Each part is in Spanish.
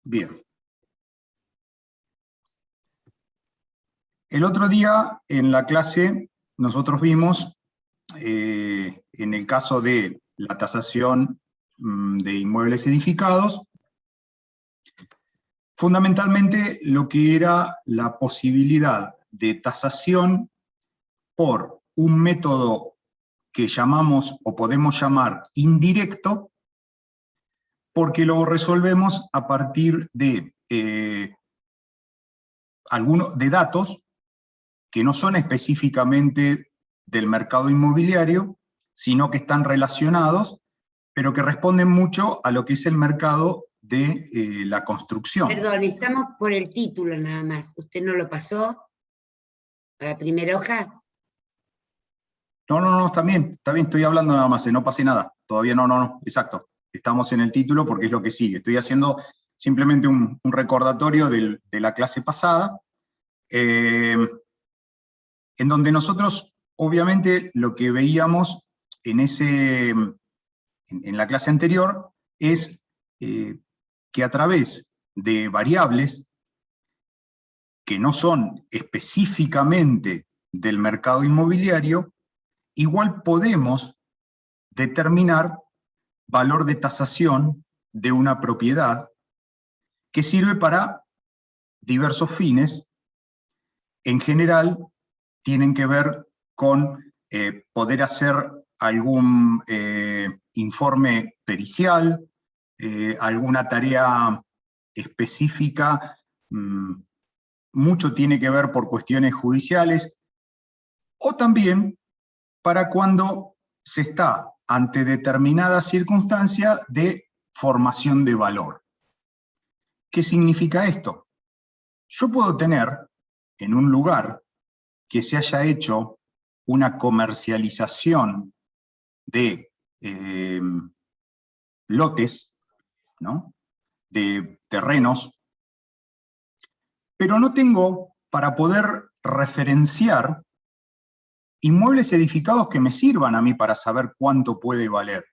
Bien. El otro día en la clase nosotros vimos, en el caso de la tasación de inmuebles edificados, fundamentalmente lo que era la posibilidad de tasación por un método que llamamos o podemos llamar indirecto, porque lo resolvemos a partir de de datos que no son específicamente del mercado inmobiliario, sino que están relacionados, pero que responden mucho a lo que es el mercado de la construcción. Perdón, estamos por el título nada más. ¿Usted no lo pasó a la primera hoja? No, está bien, estoy hablando nada más, no pasé nada. Todavía no, exacto. Estamos en el título porque es lo que sigue. Estoy haciendo simplemente un recordatorio de la clase pasada, en donde nosotros, obviamente, lo que veíamos en la clase anterior es que a través de variables que no son específicamente del mercado inmobiliario, igual podemos determinar valor de tasación de una propiedad que sirve para diversos fines. En general, tienen que ver con poder hacer algún informe pericial, alguna tarea específica, mucho tiene que ver por cuestiones judiciales, o también para cuando se está ante determinada circunstancia de formación de valor. ¿Qué significa esto? Yo puedo tener en un lugar que se haya hecho una comercialización de lotes, ¿no?, de terrenos, pero no tengo para poder referenciar inmuebles edificados que me sirvan a mí para saber cuánto puede valer.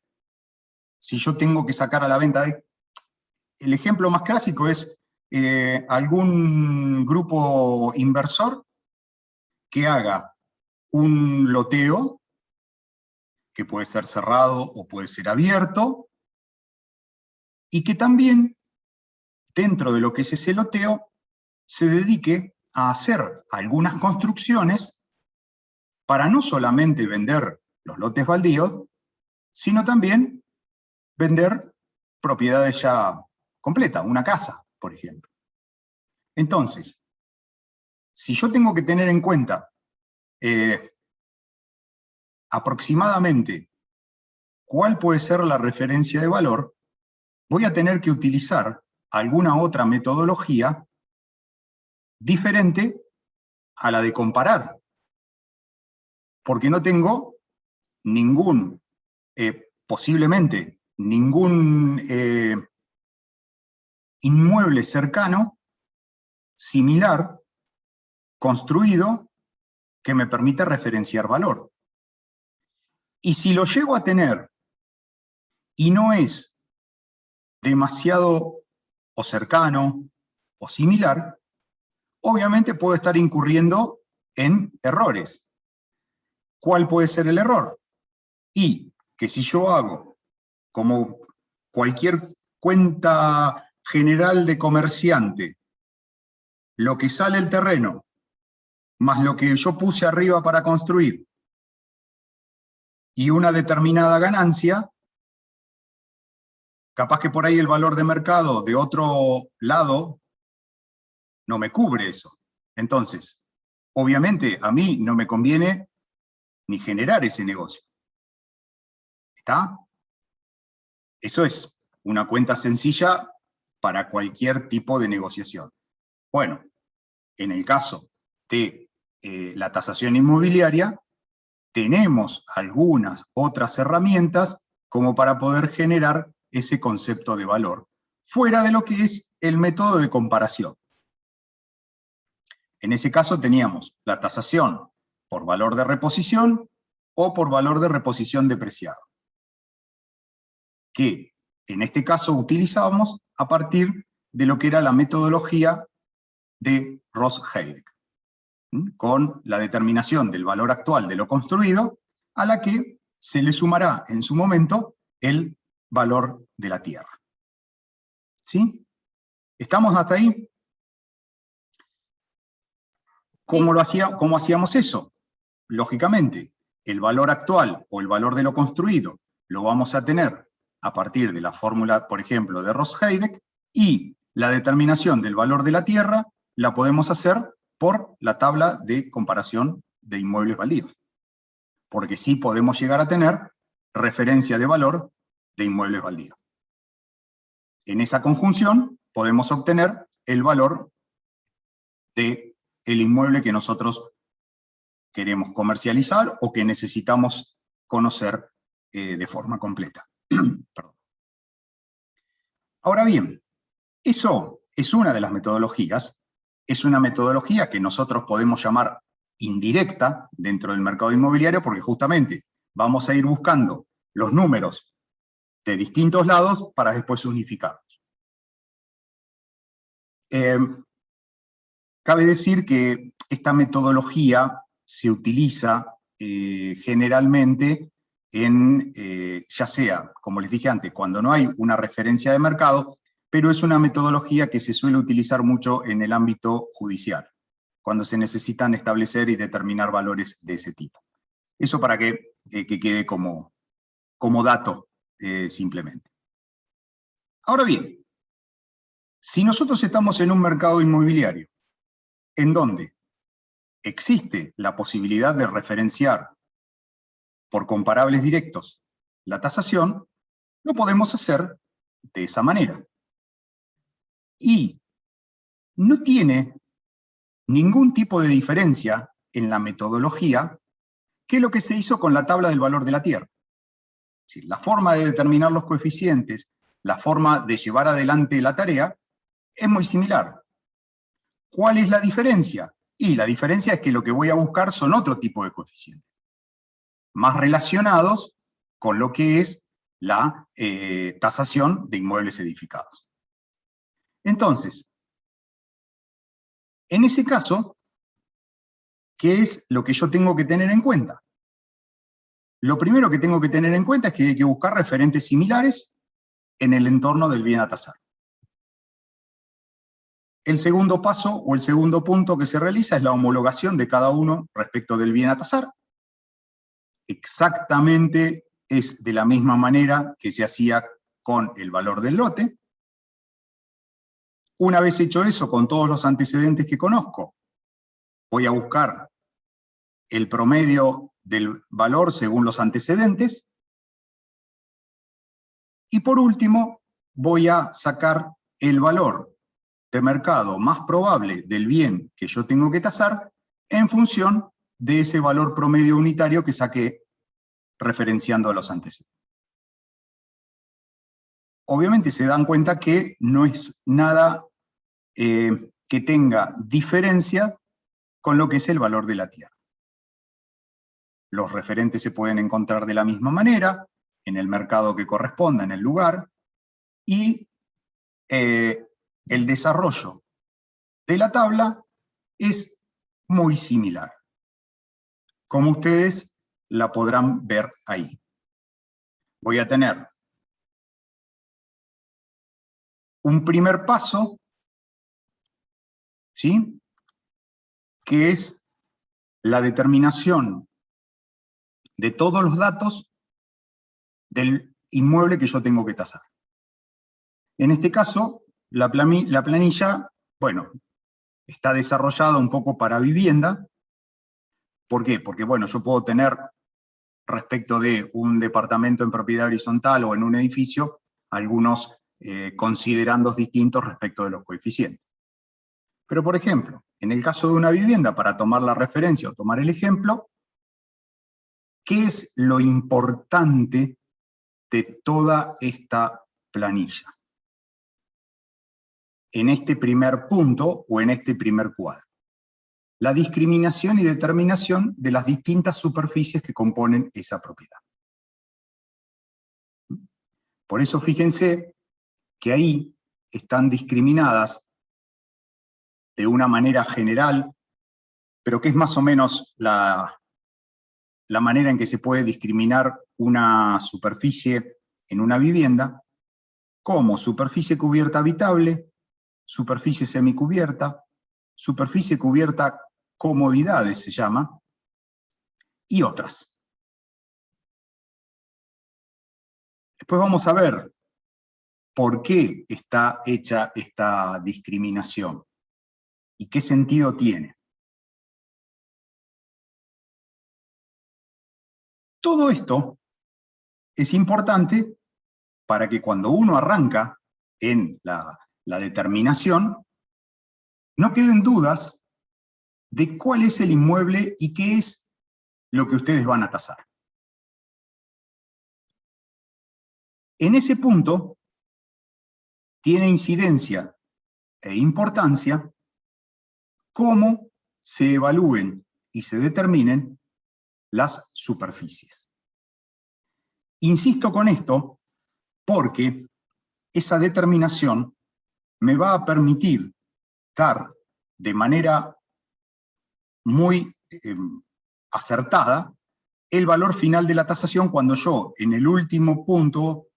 Si yo tengo que sacar a la venta, el ejemplo más clásico es algún grupo inversor que haga un loteo, que puede ser cerrado o puede ser abierto, y que también, dentro de lo que es ese loteo, se dedique a hacer algunas construcciones para no solamente vender los lotes baldíos, sino también vender propiedades ya completas, una casa, por ejemplo. Entonces, si yo tengo que tener en cuenta aproximadamente cuál puede ser la referencia de valor, voy a tener que utilizar alguna otra metodología diferente a la de comparar, porque no tengo posiblemente ningún inmueble cercano, similar, construido, que me permita referenciar valor. Y si lo llego a tener y no es demasiado o cercano o similar, obviamente puedo estar incurriendo en errores. ¿Cuál puede ser el error? Y que si yo hago, como cualquier cuenta general de comerciante, lo que sale el terreno, más lo que yo puse arriba para construir, y una determinada ganancia, capaz que por ahí el valor de mercado de otro lado no me cubre eso. Entonces, obviamente a mí no me conviene ni generar ese negocio. ¿Está? Eso es una cuenta sencilla para cualquier tipo de negociación. Bueno, en el caso de la tasación inmobiliaria, tenemos algunas otras herramientas como para poder generar ese concepto de valor, fuera de lo que es el método de comparación. En ese caso teníamos la tasación por valor de reposición o por valor de reposición depreciado, que en este caso utilizábamos a partir de lo que era la metodología de Ross-Heideck, con la determinación del valor actual de lo construido, a la que se le sumará en su momento el valor de la tierra. ¿Sí? ¿Estamos hasta ahí? ¿Cómo hacíamos eso? Lógicamente, el valor actual o el valor de lo construido lo vamos a tener a partir de la fórmula, por ejemplo, de Ross-Heideck, y la determinación del valor de la tierra la podemos hacer por la tabla de comparación de inmuebles baldíos. Porque sí podemos llegar a tener referencia de valor de inmuebles baldíos. En esa conjunción podemos obtener el valor del inmueble que nosotros queremos comercializar o que necesitamos conocer de forma completa. Perdón. Ahora bien, eso es una de las metodologías, es una metodología que nosotros podemos llamar indirecta dentro del mercado inmobiliario, porque justamente vamos a ir buscando los números de distintos lados para después unificarlos. Cabe decir que esta metodología se utiliza generalmente ya sea, como les dije antes, cuando no hay una referencia de mercado, pero es una metodología que se suele utilizar mucho en el ámbito judicial, cuando se necesitan establecer y determinar valores de ese tipo. Eso para que quede como dato simplemente. Ahora bien, si nosotros estamos en un mercado inmobiliario en donde existe la posibilidad de referenciar por comparables directos la tasación, lo podemos hacer de esa manera. Y no tiene ningún tipo de diferencia en la metodología que lo que se hizo con la tabla del valor de la tierra. Es decir, la forma de determinar los coeficientes, la forma de llevar adelante la tarea, es muy similar. ¿Cuál es la diferencia? Y la diferencia es que lo que voy a buscar son otro tipo de coeficientes, más relacionados con lo que es la tasación de inmuebles edificados. Entonces, en este caso, ¿qué es lo que yo tengo que tener en cuenta? Lo primero que tengo que tener en cuenta es que hay que buscar referentes similares en el entorno del bien a tasar. El segundo paso o el segundo punto que se realiza es la homologación de cada uno respecto del bien a tasar. Exactamente es de la misma manera que se hacía con el valor del lote. Una vez hecho eso, con todos los antecedentes que conozco, voy a buscar el promedio del valor según los antecedentes. Y por último, voy a sacar el valor de mercado más probable del bien que yo tengo que tasar en función de ese valor promedio unitario que saqué referenciando a los antecedentes. Obviamente se dan cuenta que no es nada que tenga diferencia con lo que es el valor de la tierra. Los referentes se pueden encontrar de la misma manera, en el mercado que corresponda, en el lugar, y el desarrollo de la tabla es muy similar, como ustedes la podrán ver ahí. Voy a tener un primer paso, ¿sí?, que es la determinación de todos los datos del inmueble que yo tengo que tasar. En este caso, la planilla, bueno, está desarrollada un poco para vivienda. ¿Por qué? Porque, bueno, yo puedo tener, respecto de un departamento en propiedad horizontal o en un edificio, algunos considerandos distintos respecto de los coeficientes. Pero, por ejemplo, en el caso de una vivienda, para tomar la referencia o tomar el ejemplo, ¿qué es lo importante de toda esta planilla? En este primer punto o en este primer cuadro. La discriminación y determinación de las distintas superficies que componen esa propiedad. Por eso fíjense que ahí, están discriminadas de una manera general, pero que es más o menos la manera en que se puede discriminar una superficie en una vivienda, como superficie cubierta habitable, superficie semicubierta, superficie cubierta comodidades se llama, y otras. Después vamos a ver por qué está hecha esta discriminación y qué sentido tiene. Todo esto es importante para que cuando uno arranca en la determinación, no queden dudas de cuál es el inmueble y qué es lo que ustedes van a tasar. En ese punto, tiene incidencia e importancia cómo se evalúen y se determinen las superficies. Insisto con esto porque esa determinación me va a permitir dar de manera muy acertada el valor final de la tasación cuando yo, en el último punto,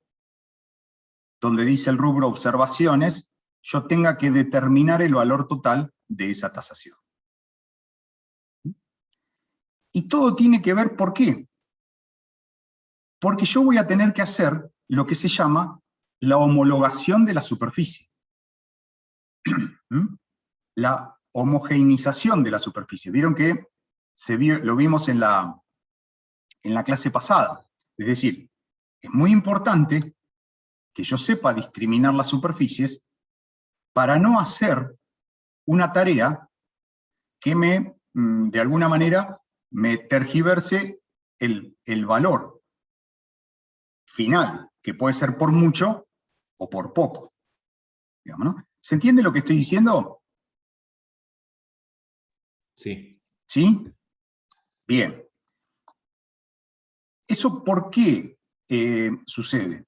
donde dice el rubro observaciones, yo tenga que determinar el valor total de esa tasación. Y todo tiene que ver, ¿por qué? Porque yo voy a tener que hacer lo que se llama la homologación de la superficie. La homogeneización de la superficie. Vieron que lo vimos en la clase pasada. Es decir, es muy importante que yo sepa discriminar las superficies para no hacer una tarea que de alguna manera, me tergiverse el valor final, que puede ser por mucho o por poco. Digamos, ¿no? ¿Se entiende lo que estoy diciendo? Sí. ¿Sí? Bien. ¿Eso por qué sucede?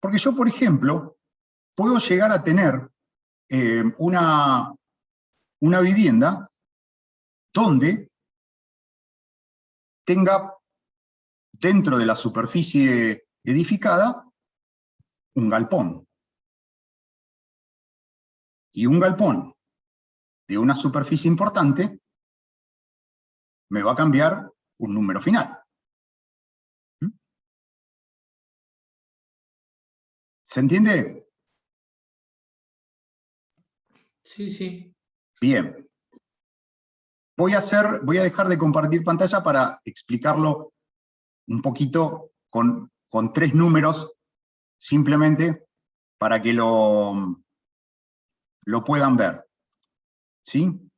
Porque yo, por ejemplo, puedo llegar a tener una vivienda donde tenga dentro de la superficie edificada un galpón. Y un galpón de una superficie importante me va a cambiar un número final. ¿Se entiende? Sí, sí. Bien. Voy a dejar de compartir pantalla para explicarlo un poquito con 3 números, simplemente para que lo puedan ver. ¿Sí?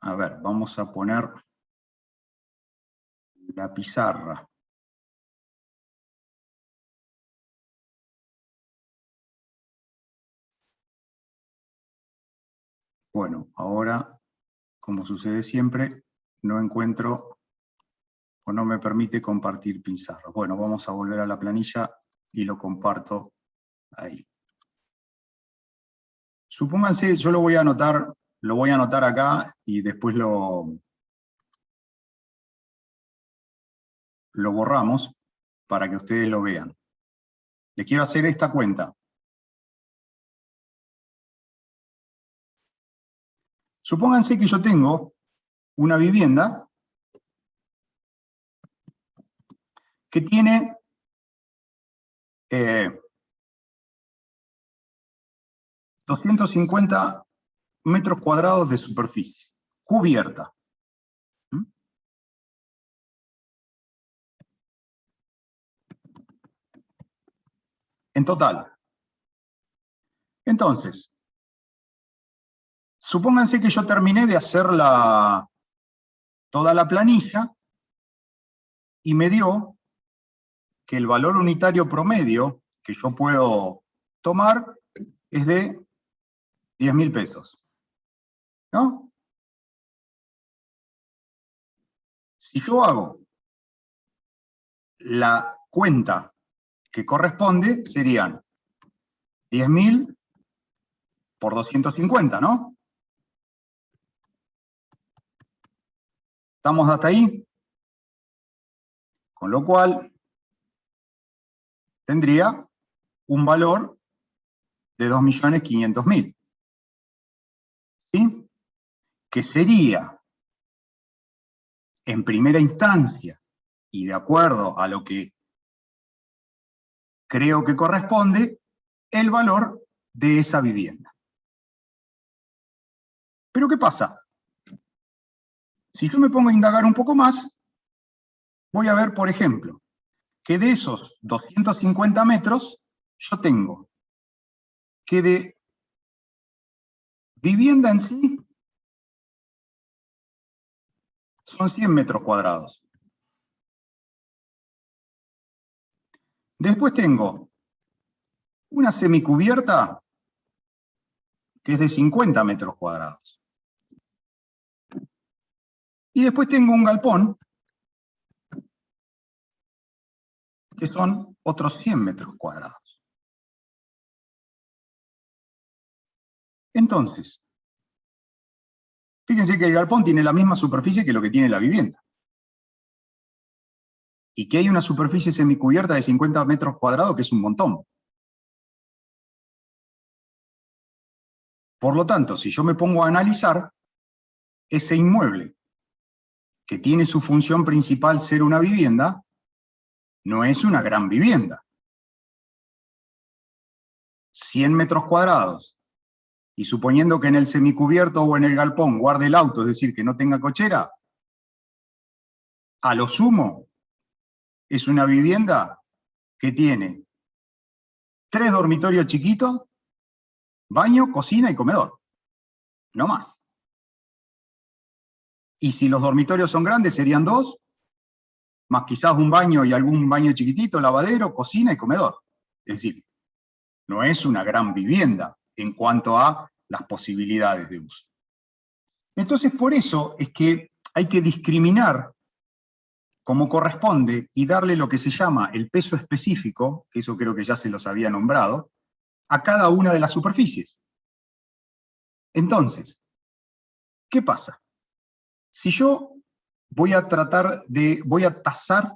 A ver, vamos a poner la pizarra. Bueno, ahora, como sucede siempre, no encuentro o no me permite compartir pizarra. Bueno, vamos a volver a la planilla y lo comparto ahí. Supónganse, yo lo voy a anotar acá y después lo borramos para que ustedes lo vean. Les quiero hacer esta cuenta. Supónganse que yo tengo una vivienda que tiene 250 metros cuadrados de superficie, cubierta. En total. Entonces, supónganse que yo terminé de hacer toda la planilla y me dio que el valor unitario promedio que yo puedo tomar es de 10.000 pesos. ¿No? Si yo hago la cuenta que corresponde serían 10.000 por 250, ¿no? ¿Estamos hasta ahí? Con lo cual, tendría un valor de 2.500.000. ¿Sí? Que sería, en primera instancia, y de acuerdo a lo que creo que corresponde, el valor de esa vivienda. Pero ¿qué pasa? Si yo me pongo a indagar un poco más, voy a ver, por ejemplo, que de esos 250 metros, yo tengo que de vivienda en sí son 100 metros cuadrados. Después tengo una semicubierta que es de 50 metros cuadrados. Y después tengo un galpón que son otros 100 metros cuadrados. Entonces, fíjense que el galpón tiene la misma superficie que lo que tiene la vivienda. Y que hay una superficie semicubierta de 50 metros cuadrados que es un montón. Por lo tanto, si yo me pongo a analizar, ese inmueble, que tiene su función principal ser una vivienda, no es una gran vivienda. 100 metros cuadrados, y suponiendo que en el semicubierto o en el galpón guarde el auto, es decir, que no tenga cochera, a lo sumo, es una vivienda que tiene 3 dormitorios chiquitos, baño, cocina y comedor. No más. Y si los dormitorios son grandes, serían 2, más quizás un baño y algún baño chiquitito, lavadero, cocina y comedor. Es decir, no es una gran vivienda en cuanto a las posibilidades de uso. Entonces, por eso es que hay que discriminar como corresponde y darle lo que se llama el peso específico, que eso creo que ya se los había nombrado, a cada una de las superficies. Entonces, ¿qué pasa? Si yo voy a tasar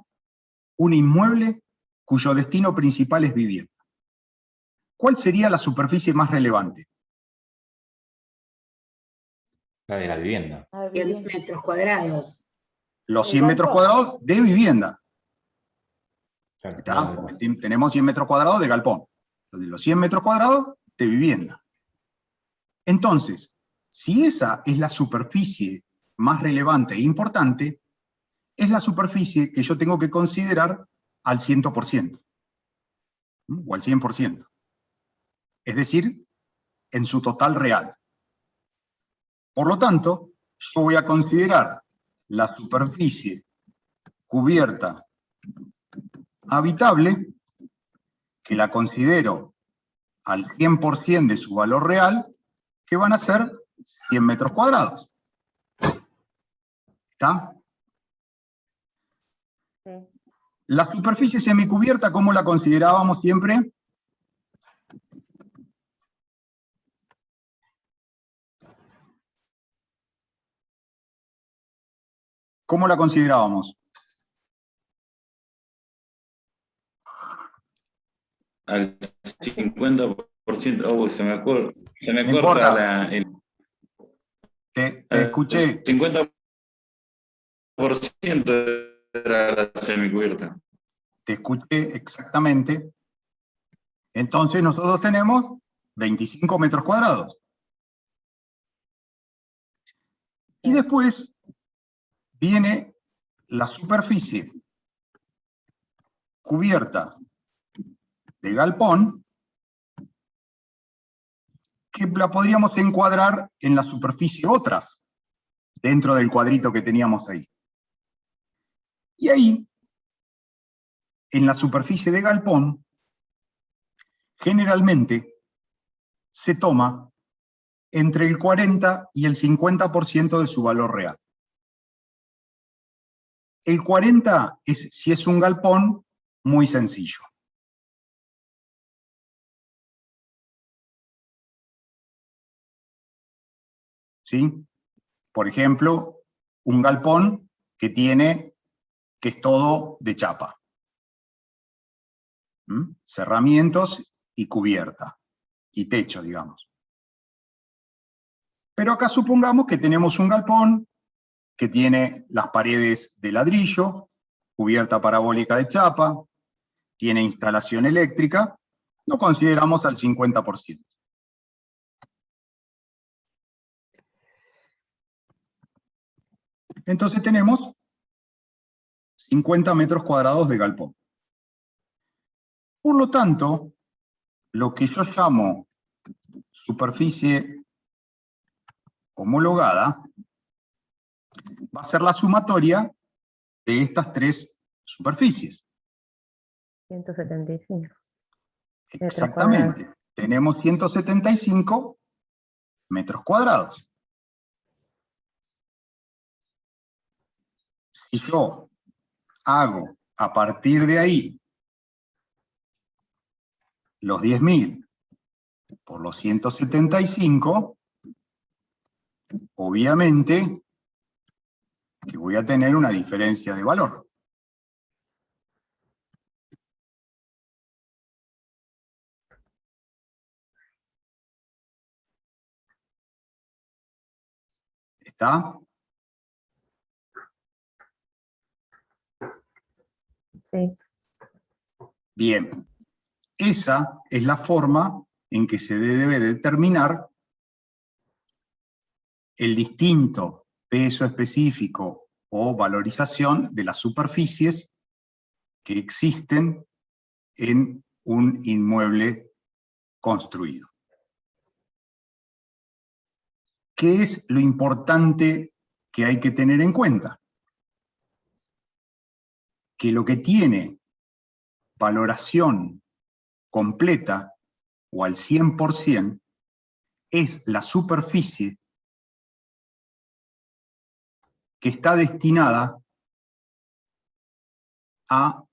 un inmueble cuyo destino principal es vivienda, ¿cuál sería la superficie más relevante? La de la vivienda. 100 metros cuadrados. Los 100 metros cuadrados de vivienda. Claro, ¿Está? Porque tenemos 100 metros cuadrados de galpón. Entonces, los 100 metros cuadrados de vivienda. Entonces, si esa es la superficie más relevante e importante, es la superficie que yo tengo que considerar al 100%, o al 100%. Es decir, en su total real. Por lo tanto, yo voy a considerar la superficie cubierta habitable, que la considero al 100% de su valor real, que van a ser 100 metros cuadrados. ¿Está? Sí. La superficie semicubierta, ¿cómo la considerábamos siempre? ¿Cómo la considerábamos? Al 50%, se me corta importa. Te escuché. 50% era la semicubierta. Te escuché exactamente. Entonces nosotros tenemos 25 metros cuadrados. Y después viene la superficie cubierta de galpón, que la podríamos encuadrar en la superficie otras, dentro del cuadrito que teníamos ahí. Y ahí, en la superficie de galpón, generalmente se toma entre el 40 y el 50% de su valor real. El 40 es, si es un galpón, muy sencillo. ¿sí? Por ejemplo, un galpón que es todo de chapa. Cerramientos y cubierta, y techo, digamos. Pero acá supongamos que tenemos un galpón que tiene las paredes de ladrillo, cubierta parabólica de chapa, tiene instalación eléctrica, lo consideramos al 50%. Entonces tenemos 50 metros cuadrados de galpón. Por lo tanto, lo que yo llamo superficie homologada va a ser la sumatoria de estas tres superficies. 175. Exactamente. Tenemos 175 metros cuadrados. Si yo hago a partir de ahí los 10.000 por los 175, obviamente que voy a tener una diferencia de valor. ¿Está? Sí. Bien. Esa es la forma en que se debe determinar el distinto peso específico o valorización de las superficies que existen en un inmueble construido. ¿Qué es lo importante que hay que tener en cuenta? Que lo que tiene valoración completa o al 100% es la superficie que está destinada a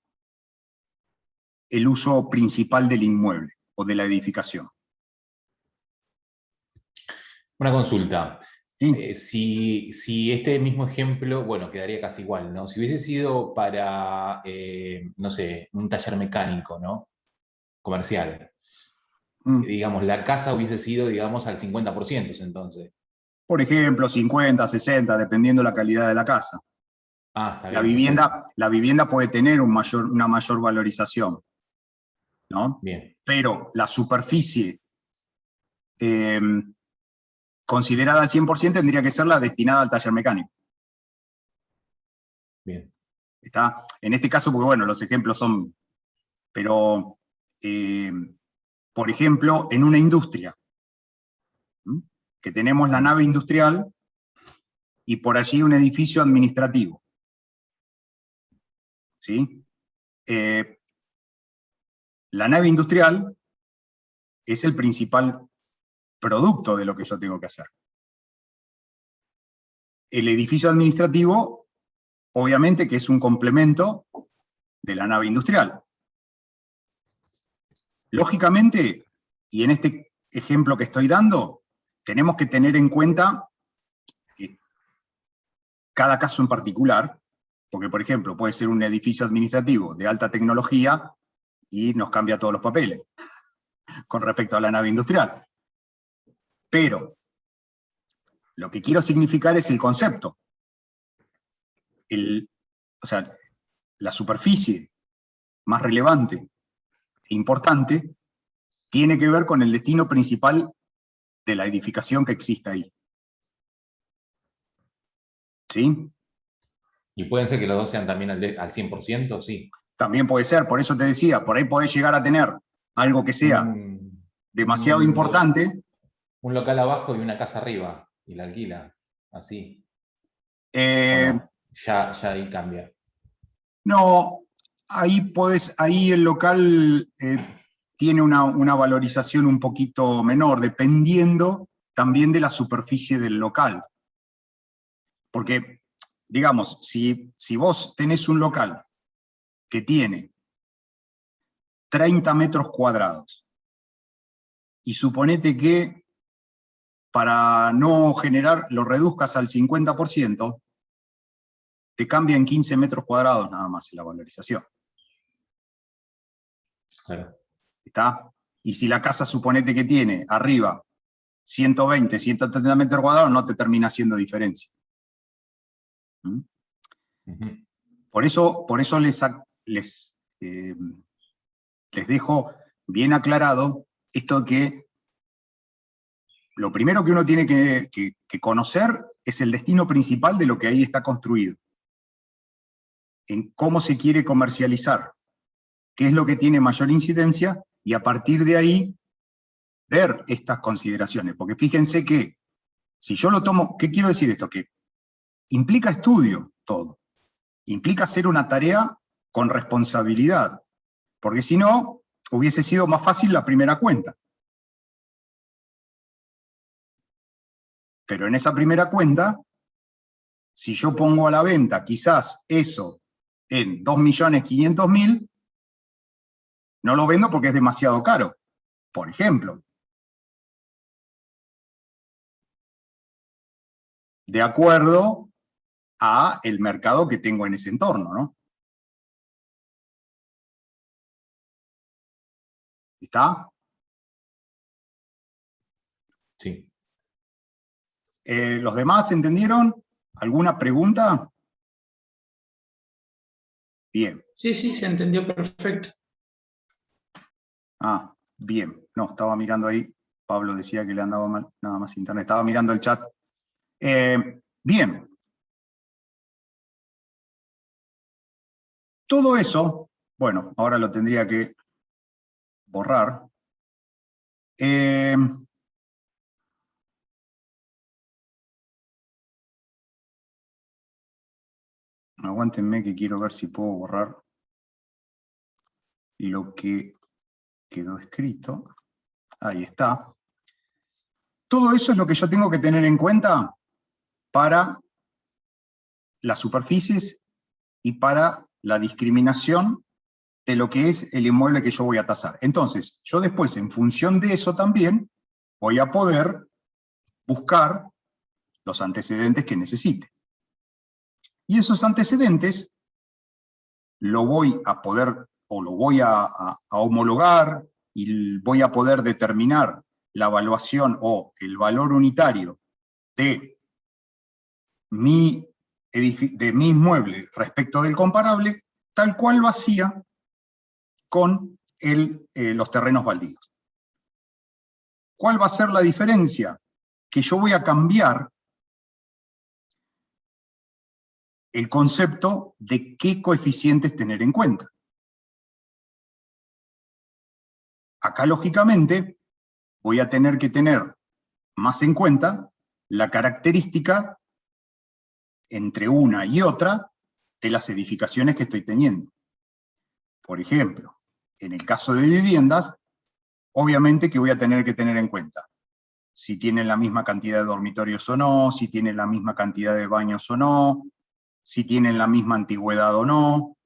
el uso principal del inmueble o de la edificación. Una consulta. ¿Sí? Si este mismo ejemplo, bueno, quedaría casi igual, ¿no? Si hubiese sido para, no sé, un taller mecánico, ¿no? Comercial. Digamos, la casa hubiese sido, digamos, al 50% entonces. Por ejemplo, 50, 60, dependiendo de la calidad de la casa. Ah, está La bien. vivienda puede tener una mayor valorización, ¿no? Bien. Pero la superficie considerada al 100% tendría que ser la destinada al taller mecánico. Bien. ¿Está? En este caso, porque bueno, los ejemplos son, pero, por ejemplo, en una industria, que tenemos la nave industrial y por allí un edificio administrativo. ¿Sí? La nave industrial es el principal producto de lo que yo tengo que hacer. El edificio administrativo, obviamente que es un complemento de la nave industrial. Lógicamente, y en este ejemplo que estoy dando, tenemos que tener en cuenta cada caso en particular, porque por ejemplo puede ser un edificio administrativo de alta tecnología y nos cambia todos los papeles con respecto a la nave industrial. Pero lo que quiero significar es el concepto. O sea, la superficie más relevante e importante tiene que ver con el destino principal de la edificación que existe ahí. ¿Sí? ¿Y pueden ser que los dos sean también al 100%? Sí. También puede ser, por eso te decía, por ahí podés llegar a tener algo que sea demasiado importante. Un local abajo y una casa arriba, y la alquila, así. No, ya ahí cambia. no, ahí el local tiene una valorización un poquito menor, dependiendo también de la superficie del local. Porque, digamos, si vos tenés un local que tiene 30 metros cuadrados, y suponete que para no generar, lo reduzcas al 50%, te cambia en 15 metros cuadrados nada más la valorización. Claro. ¿Está? Y si la casa suponete que tiene arriba 120, 130 metros cuadrados, no te termina haciendo diferencia. ¿Mm? Uh-huh. Por eso les dejo bien aclarado esto que lo primero que uno tiene que conocer es el destino principal de lo que ahí está construido. En cómo se quiere comercializar, qué es lo que tiene mayor incidencia, y a partir de ahí ver estas consideraciones. Porque fíjense que, si yo lo tomo, ¿qué quiero decir esto? Que implica estudio todo. Implica hacer una tarea con responsabilidad. Porque si no, hubiese sido más fácil la primera cuenta. Pero en esa primera cuenta, si yo pongo a la venta quizás eso en 2.500.000, no lo vendo porque es demasiado caro, por ejemplo. De acuerdo a el mercado que tengo en ese entorno, ¿no? ¿Está? Sí. ¿Los demás entendieron? ¿Alguna pregunta? Bien. Sí, se entendió perfecto. Ah, bien. No, estaba mirando ahí. Pablo decía que le andaba mal, nada más internet. Estaba mirando el chat. Bien. Todo eso, bueno, ahora lo tendría que borrar. Aguántenme que quiero ver si puedo borrar lo que quedó escrito. Ahí está. Todo eso es lo que yo tengo que tener en cuenta para las superficies y para la discriminación de lo que es el inmueble que yo voy a tasar. Entonces, yo después, en función de eso también, voy a poder buscar los antecedentes que necesite. Y esos antecedentes lo voy a poder, o lo voy a homologar, y voy a poder determinar la evaluación o el valor unitario de mi inmueble respecto del comparable, tal cual lo hacía con los terrenos baldíos. ¿Cuál va a ser la diferencia? Que yo voy a cambiar el concepto de qué coeficientes tener en cuenta. Acá, lógicamente, voy a tener que tener más en cuenta la característica entre una y otra de las edificaciones que estoy teniendo. Por ejemplo, en el caso de viviendas, obviamente que voy a tener que tener en cuenta si tienen la misma cantidad de dormitorios o no, si tienen la misma cantidad de baños o no, si tienen la misma antigüedad o no,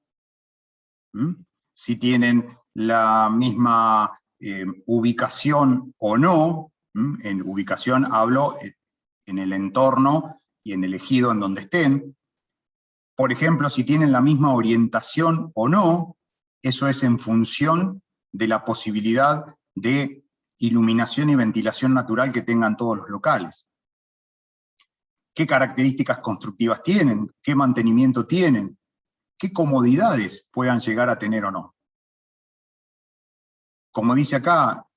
si tienen la misma ubicación o no. En ubicación hablo en el entorno y en el ejido en donde estén. Por ejemplo, si tienen la misma orientación o no, eso es en función de la posibilidad de iluminación y ventilación natural que tengan todos los locales. ¿Qué características constructivas tienen? ¿Qué mantenimiento tienen? ¿Qué comodidades puedan llegar a tener o no? Como dice acá,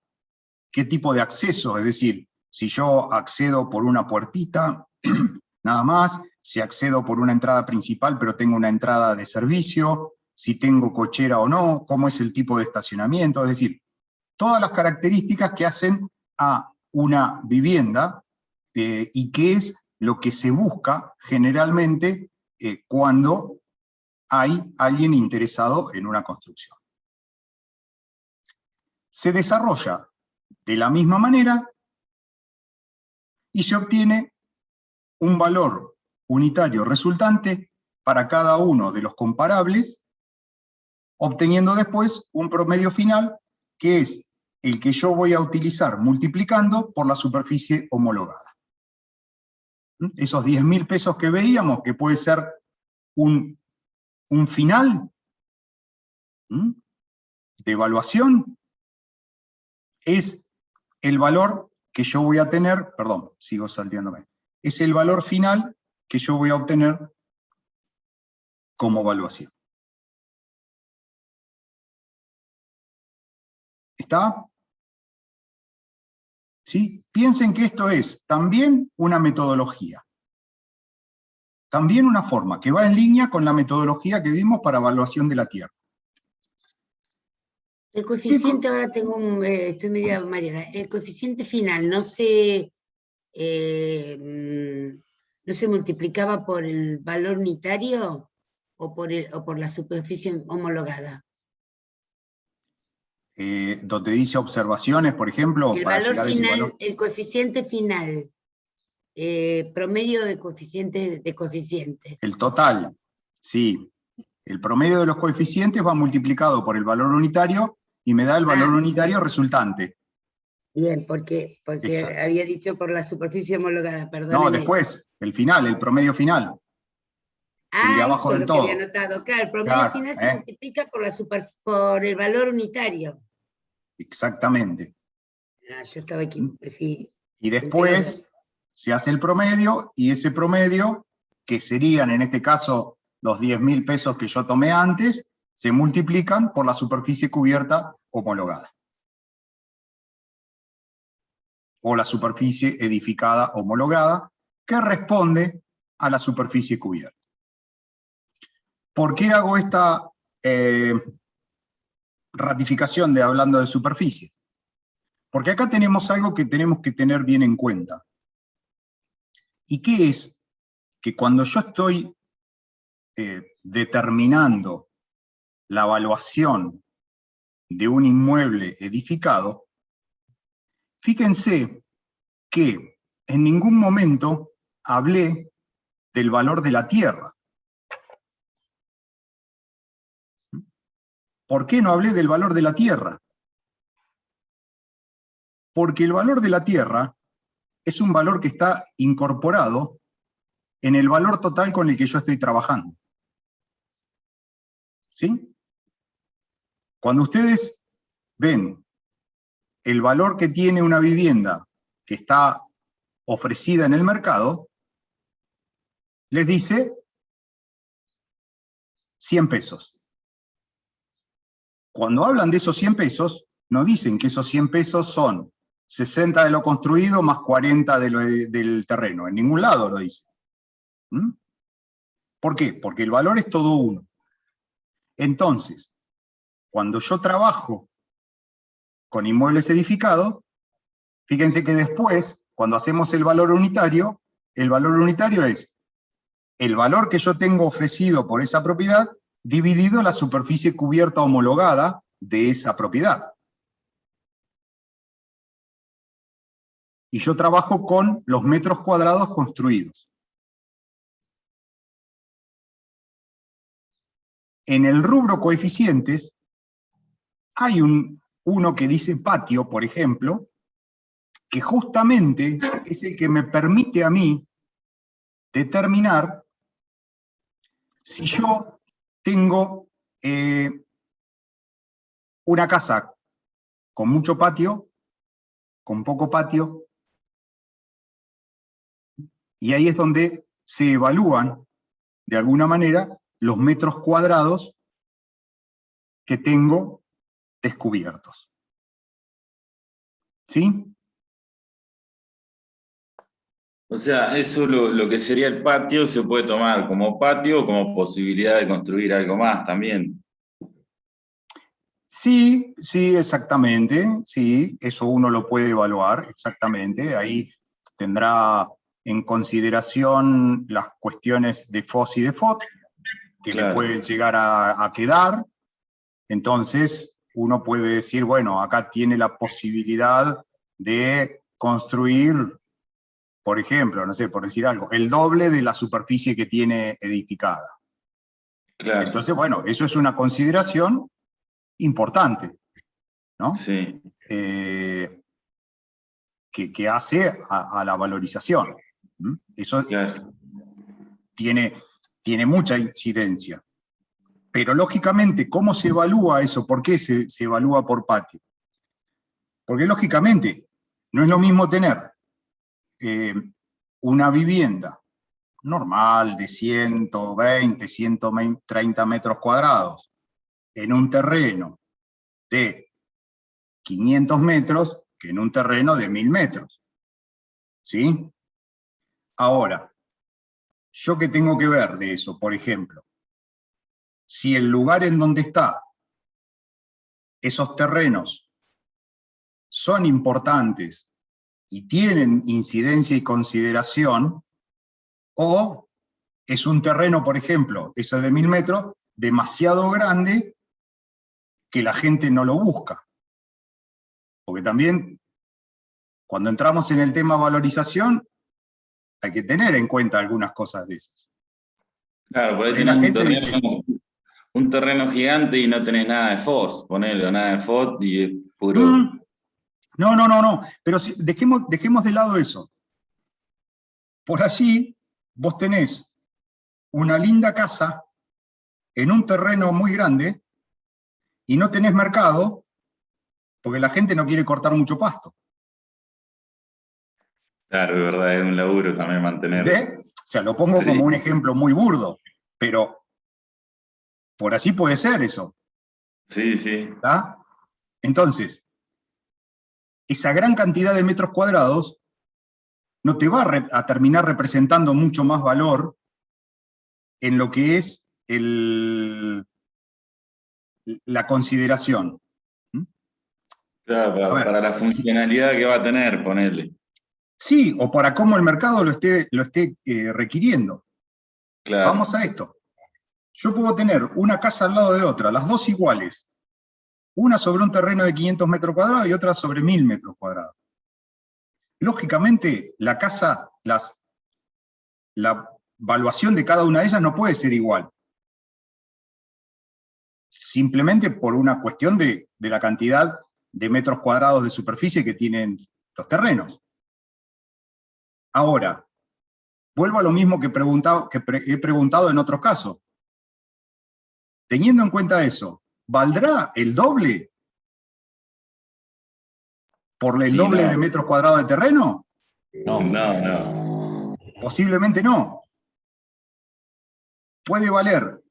¿qué tipo de acceso? Es decir, si yo accedo por una puertita, nada más, si accedo por una entrada principal pero tengo una entrada de servicio, si tengo cochera o no, cómo es el tipo de estacionamiento, es decir, todas las características que hacen a una vivienda y qué es lo que se busca generalmente cuando hay alguien interesado en una construcción. Se desarrolla de la misma manera y se obtiene un valor unitario resultante para cada uno de los comparables, obteniendo después un promedio final que es el que yo voy a utilizar multiplicando por la superficie homologada. Esos 10.000 pesos que veíamos, que puede ser un final de evaluación, es el valor que yo voy a tener, perdón, sigo salteándome, es el valor final que yo voy a obtener como evaluación. ¿Está? ¿Sí? Piensen que esto es también una metodología, también una forma que va en línea con la metodología que vimos para evaluación de la tierra. El coeficiente, ahora tengo estoy media mareada, el coeficiente final no se multiplicaba por el valor unitario o por la superficie homologada. Donde dice observaciones, por ejemplo, El para valor llegar a ese final, valor. el coeficiente final, promedio de coeficientes. El total, sí. El promedio de los coeficientes va multiplicado por el valor unitario y me da el valor unitario resultante. Bien, porque Exacto. había dicho por la superficie homologada, perdón. No, después, el final, el promedio final. El de abajo Eso del es lo que había todo. anotado. Claro, el promedio Claro, final se multiplica por el valor unitario. Exactamente. Yo estaba aquí, sí. Y después se hace el promedio, y ese promedio, que serían en este caso los 10.000 pesos que yo tomé antes, se multiplican por la superficie cubierta homologada. O la superficie edificada homologada, que responde a la superficie cubierta. ¿Por qué hago esta ratificación de hablando de superficies? Porque acá tenemos algo que tenemos que tener bien en cuenta. ¿Y qué es? Que cuando yo estoy determinando la evaluación de un inmueble edificado, fíjense que en ningún momento hablé del valor de la tierra. ¿Por qué no hablé del valor de la tierra? Porque el valor de la tierra es un valor que está incorporado en el valor total con el que yo estoy trabajando. ¿Sí? Cuando ustedes ven el valor que tiene una vivienda que está ofrecida en el mercado, les dice 100 pesos. Cuando hablan de esos 100 pesos, no dicen que esos 100 pesos son 60 de lo construido más 40 del terreno. En ningún lado lo dicen. ¿Por qué? Porque el valor es todo uno. Entonces, cuando yo trabajo con inmuebles edificados, fíjense que después, cuando hacemos el valor unitario es el valor que yo tengo ofrecido por esa propiedad dividido la superficie cubierta homologada de esa propiedad. Y yo trabajo con los metros cuadrados construidos. En el rubro coeficientes hay uno que dice patio, por ejemplo, que justamente es el que me permite a mí determinar si yo tengo una casa con mucho patio, con poco patio, y ahí es donde se evalúan, de alguna manera, los metros cuadrados que tengo descubiertos. ¿Sí? O sea, eso lo que sería el patio se puede tomar como patio o como posibilidad de construir algo más también. Sí, sí, exactamente. Sí, eso uno lo puede evaluar, exactamente. Ahí tendrá en consideración las cuestiones de FOS y de FOT, que Claro. le pueden llegar a quedar. Entonces, uno puede decir, bueno, acá tiene la posibilidad de construir, por ejemplo, no sé, por decir algo, el doble de la superficie que tiene edificada. Claro. Entonces, bueno, eso es una consideración importante. ¿no? Sí. Que hace a la valorización. Eso Claro. tiene mucha incidencia. Pero lógicamente, ¿cómo se evalúa eso? ¿Por qué se evalúa por patio? Porque lógicamente, no es lo mismo tener una vivienda normal de 120, 130 metros cuadrados en un terreno de 500 metros que en un terreno de 1000 metros. ¿Sí? Ahora, ¿yo qué tengo que ver de eso? Por ejemplo, si el lugar en donde está esos terrenos son importantes y tienen incidencia y consideración, o es un terreno, por ejemplo, eso de 1000 metros, demasiado grande que la gente no lo busca. Porque también, cuando entramos en el tema valorización, hay que tener en cuenta algunas cosas de esas. Claro, por ahí Porque la tenés gente dice, un terreno gigante y no tenés nada de FOS, ponele nada de FOS y es puro. No, pero dejemos de lado eso. Por allí, vos tenés una linda casa en un terreno muy grande y no tenés mercado porque la gente no quiere cortar mucho pasto. Claro, de verdad, es un laburo también mantener. ¿Entendés? O sea, lo pongo como un ejemplo muy burdo, pero por allí puede ser eso. Sí, sí. ¿Está? Entonces, esa gran cantidad de metros cuadrados no te va a terminar representando mucho más valor en lo que es la consideración. Claro, para la funcionalidad que va a tener, ponele. Sí, o para cómo el mercado lo esté requiriendo. Claro. Vamos a esto. Yo puedo tener una casa al lado de otra, las dos iguales. Una sobre un terreno de 500 metros cuadrados y otra sobre 1000 metros cuadrados. Lógicamente, la casa, la valuación de cada una de ellas no puede ser igual. Simplemente por una cuestión de la cantidad de metros cuadrados de superficie que tienen los terrenos. Ahora, vuelvo a lo mismo que he preguntado en otros casos. Teniendo en cuenta eso, ¿valdrá el doble por el doble de metros cuadrados de terreno? No. Posiblemente no. Puede valer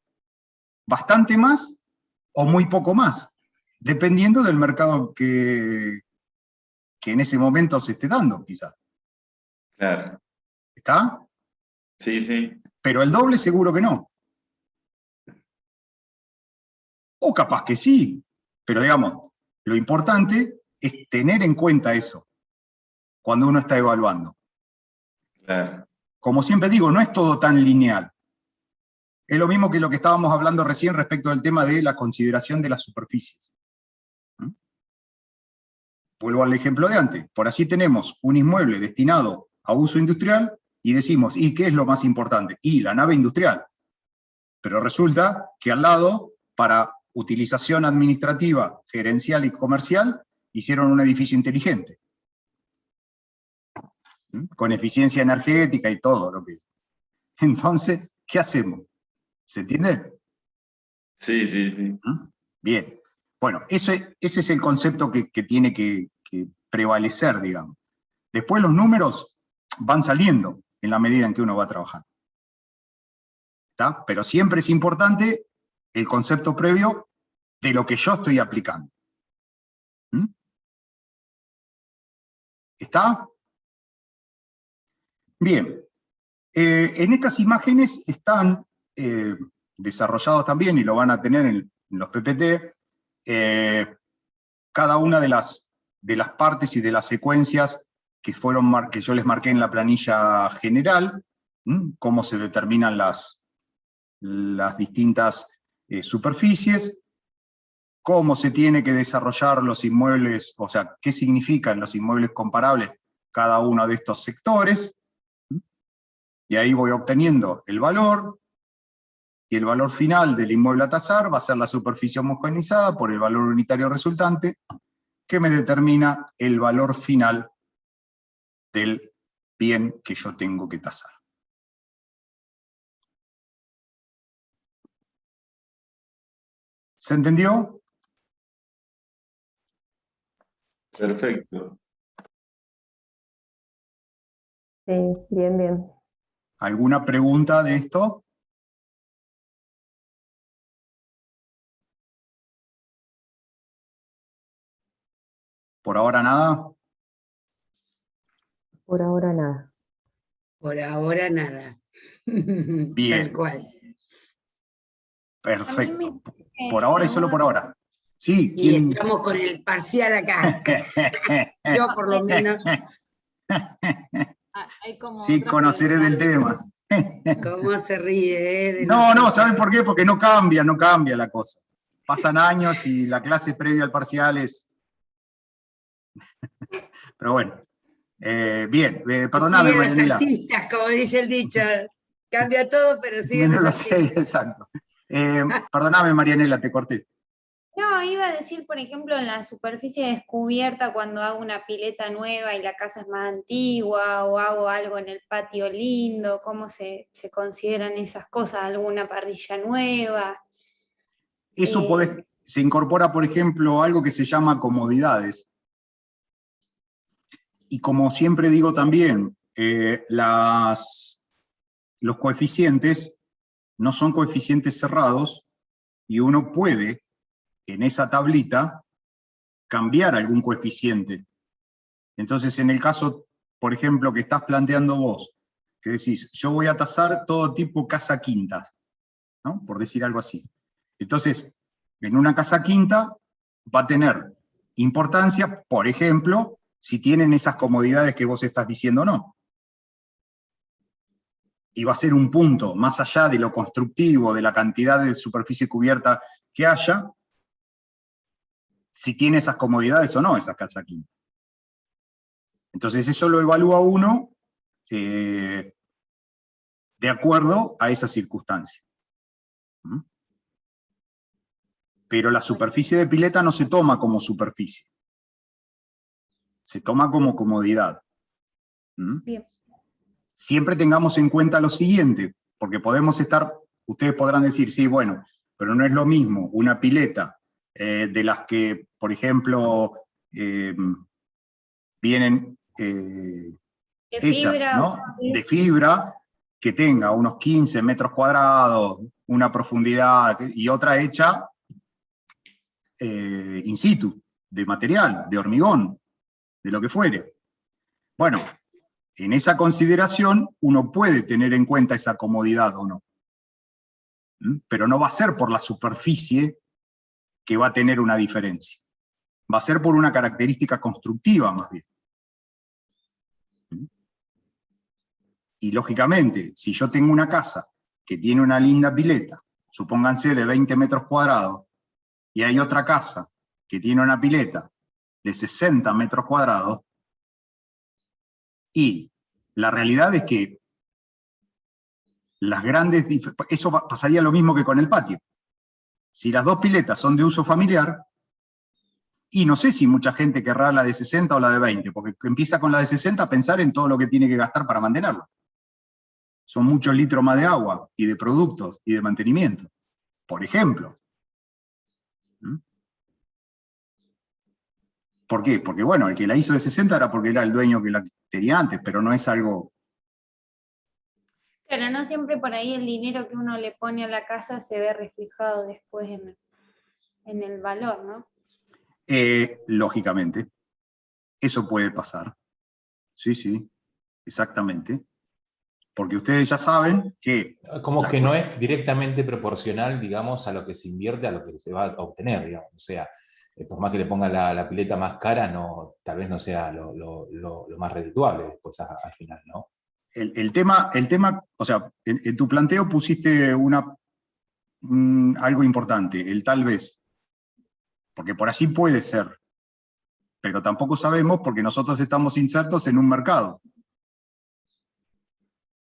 bastante más o muy poco más, dependiendo del mercado que en ese momento se esté dando, quizás. Claro. ¿Está? Sí, sí. Pero el doble seguro que no. O capaz que sí, pero digamos, lo importante es tener en cuenta eso cuando uno está evaluando. Claro. Como siempre digo, no es todo tan lineal. Es lo mismo que lo que estábamos hablando recién respecto del tema de la consideración de las superficies. Vuelvo al ejemplo de antes. Por así tenemos un inmueble destinado a uso industrial y decimos, ¿y qué es lo más importante? Y la nave industrial. Pero resulta que al lado, para utilización administrativa, gerencial y comercial, hicieron un edificio inteligente. Con eficiencia energética y todo lo que es. Entonces, ¿qué hacemos? ¿Se entiende? Sí, sí, sí. Bien. Bueno, ese es el concepto que tiene que prevalecer, digamos. Después los números van saliendo en la medida en que uno va trabajando. ¿Está? Pero siempre es importante el concepto previo de lo que yo estoy aplicando. ¿Está? Bien. En estas imágenes están desarrollados también, y lo van a tener en los PPT, cada una de las partes y de las secuencias que yo les marqué en la planilla general, cómo se determinan las distintas superficies, cómo se tiene que desarrollar los inmuebles, o sea, qué significan los inmuebles comparables cada uno de estos sectores, y ahí voy obteniendo el valor, y el valor final del inmueble a tasar va a ser la superficie homogeneizada por el valor unitario resultante, que me determina el valor final del bien que yo tengo que tasar. ¿Se entendió? Perfecto. Sí, bien, bien. ¿Alguna pregunta de esto? ¿Por ahora nada? Por ahora nada. Por ahora nada. Bien. Tal cual. Perfecto. Por ahora y solo por ahora. Sí, Y ¿quién? estamos con el parcial acá. Yo por lo menos. Hay como Sí, otras conoceré del preguntas. tema. ¿Cómo se ríe? De No, nosotros? ¿saben por qué? Porque no cambia la cosa. Pasan años y la clase previa al parcial es... Pero bueno. Bien, perdóname, Siguen los Marianela. artistas, como dice el dicho. Cambia todo, pero siguen Menos los los seis, artistas. exacto. Perdóname, Marianela, te corté. No, iba a decir, por ejemplo, en la superficie descubierta, cuando hago una pileta nueva y la casa es más antigua, o hago algo en el patio lindo, ¿cómo se consideran esas cosas? ¿Alguna parrilla nueva? Eso se incorpora, por ejemplo, algo que se llama comodidades. Y como siempre digo también, los coeficientes no son coeficientes cerrados y uno puede, en esa tablita, cambiar algún coeficiente. Entonces, en el caso, por ejemplo, que estás planteando vos, que decís, yo voy a tasar todo tipo casa quintas, ¿no? Por decir algo así. Entonces, en una casa quinta va a tener importancia, por ejemplo, si tienen esas comodidades que vos estás diciendo o no. Y va a ser un punto, más allá de lo constructivo, de la cantidad de superficie cubierta que haya, si tiene esas comodidades o no esa casa quinta. Entonces eso lo evalúa uno de acuerdo a esa circunstancia. ¿Mm? Pero la superficie de pileta no se toma como superficie. Se toma como comodidad. ¿Mm? Bien. Siempre tengamos en cuenta lo siguiente, porque podemos estar, ustedes podrán decir, sí, bueno, pero no es lo mismo una pileta de las que, por ejemplo, vienen hechas, fibra, ¿no? De fibra, que tenga unos 15 metros cuadrados, una profundidad, y otra hecha in situ, de material, de hormigón, de lo que fuere. Bueno, en esa consideración uno puede tener en cuenta esa comodidad o no. Pero no va a ser por la superficie que va a tener una diferencia. Va a ser por una característica constructiva más bien. Y lógicamente, si yo tengo una casa que tiene una linda pileta, supónganse de 20 metros cuadrados, y hay otra casa que tiene una pileta de 60 metros cuadrados, y la realidad es que las grandes... Eso pasaría lo mismo que con el patio. Si las dos piletas son de uso familiar, y no sé si mucha gente querrá la de 60 o la de 20, porque empieza con la de 60 a pensar en todo lo que tiene que gastar para mantenerla. Son muchos litros más de agua, y de productos, y de mantenimiento, por ejemplo. ¿Por qué? Porque bueno, el que la hizo de 60 era porque era el dueño que la tenía antes, pero no es algo... Claro, no siempre por ahí el dinero que uno le pone a la casa se ve reflejado después en el valor, ¿no? Lógicamente. Eso puede pasar. Sí, exactamente. Porque ustedes ya saben que... Como que no es directamente proporcional, digamos, a lo que se invierte, a lo que se va a obtener, digamos. O sea, por más que le ponga la pileta más cara, no, tal vez no sea lo más redituable después al final, ¿no? El tema, o sea, en tu planteo pusiste algo importante, el tal vez. Porque por allí puede ser. Pero tampoco sabemos porque nosotros estamos insertos en un mercado,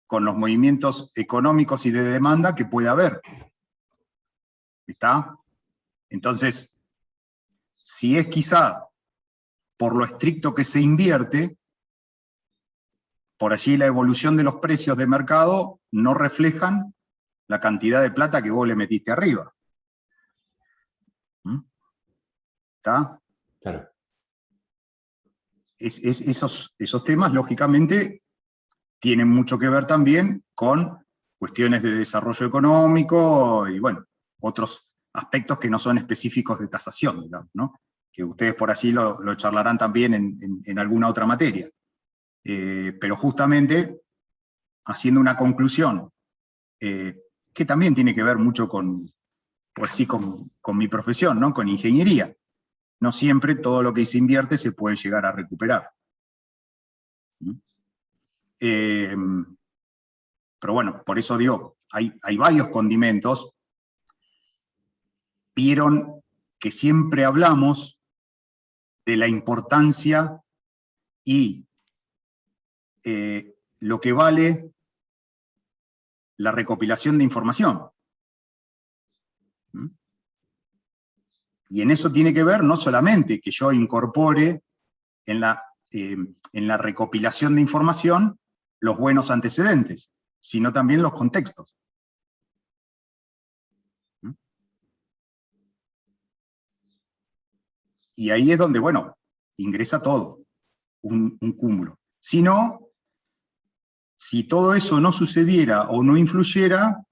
con los movimientos económicos y de demanda que puede haber. ¿Está? Entonces, si es quizá por lo estricto que se invierte, por allí la evolución de los precios de mercado no reflejan la cantidad de plata que vos le metiste arriba. ¿Está? Claro. Esos temas, lógicamente, tienen mucho que ver también con cuestiones de desarrollo económico y, bueno, otros aspectos que no son específicos de tasación, digamos, ¿no? Que ustedes por allí lo charlarán también en alguna otra materia. Pero justamente, haciendo una conclusión, que también tiene que ver mucho con mi profesión, ¿no? Con ingeniería. No siempre todo lo que se invierte se puede llegar a recuperar. Pero bueno, por eso digo, hay varios condimentos. Vieron que siempre hablamos de la importancia y lo que vale la recopilación de información. Y en eso tiene que ver no solamente que yo incorpore en la recopilación de información los buenos antecedentes, sino también los contextos. Y ahí es donde, bueno, ingresa todo, un cúmulo. Si no, si todo eso no sucediera o no influyera,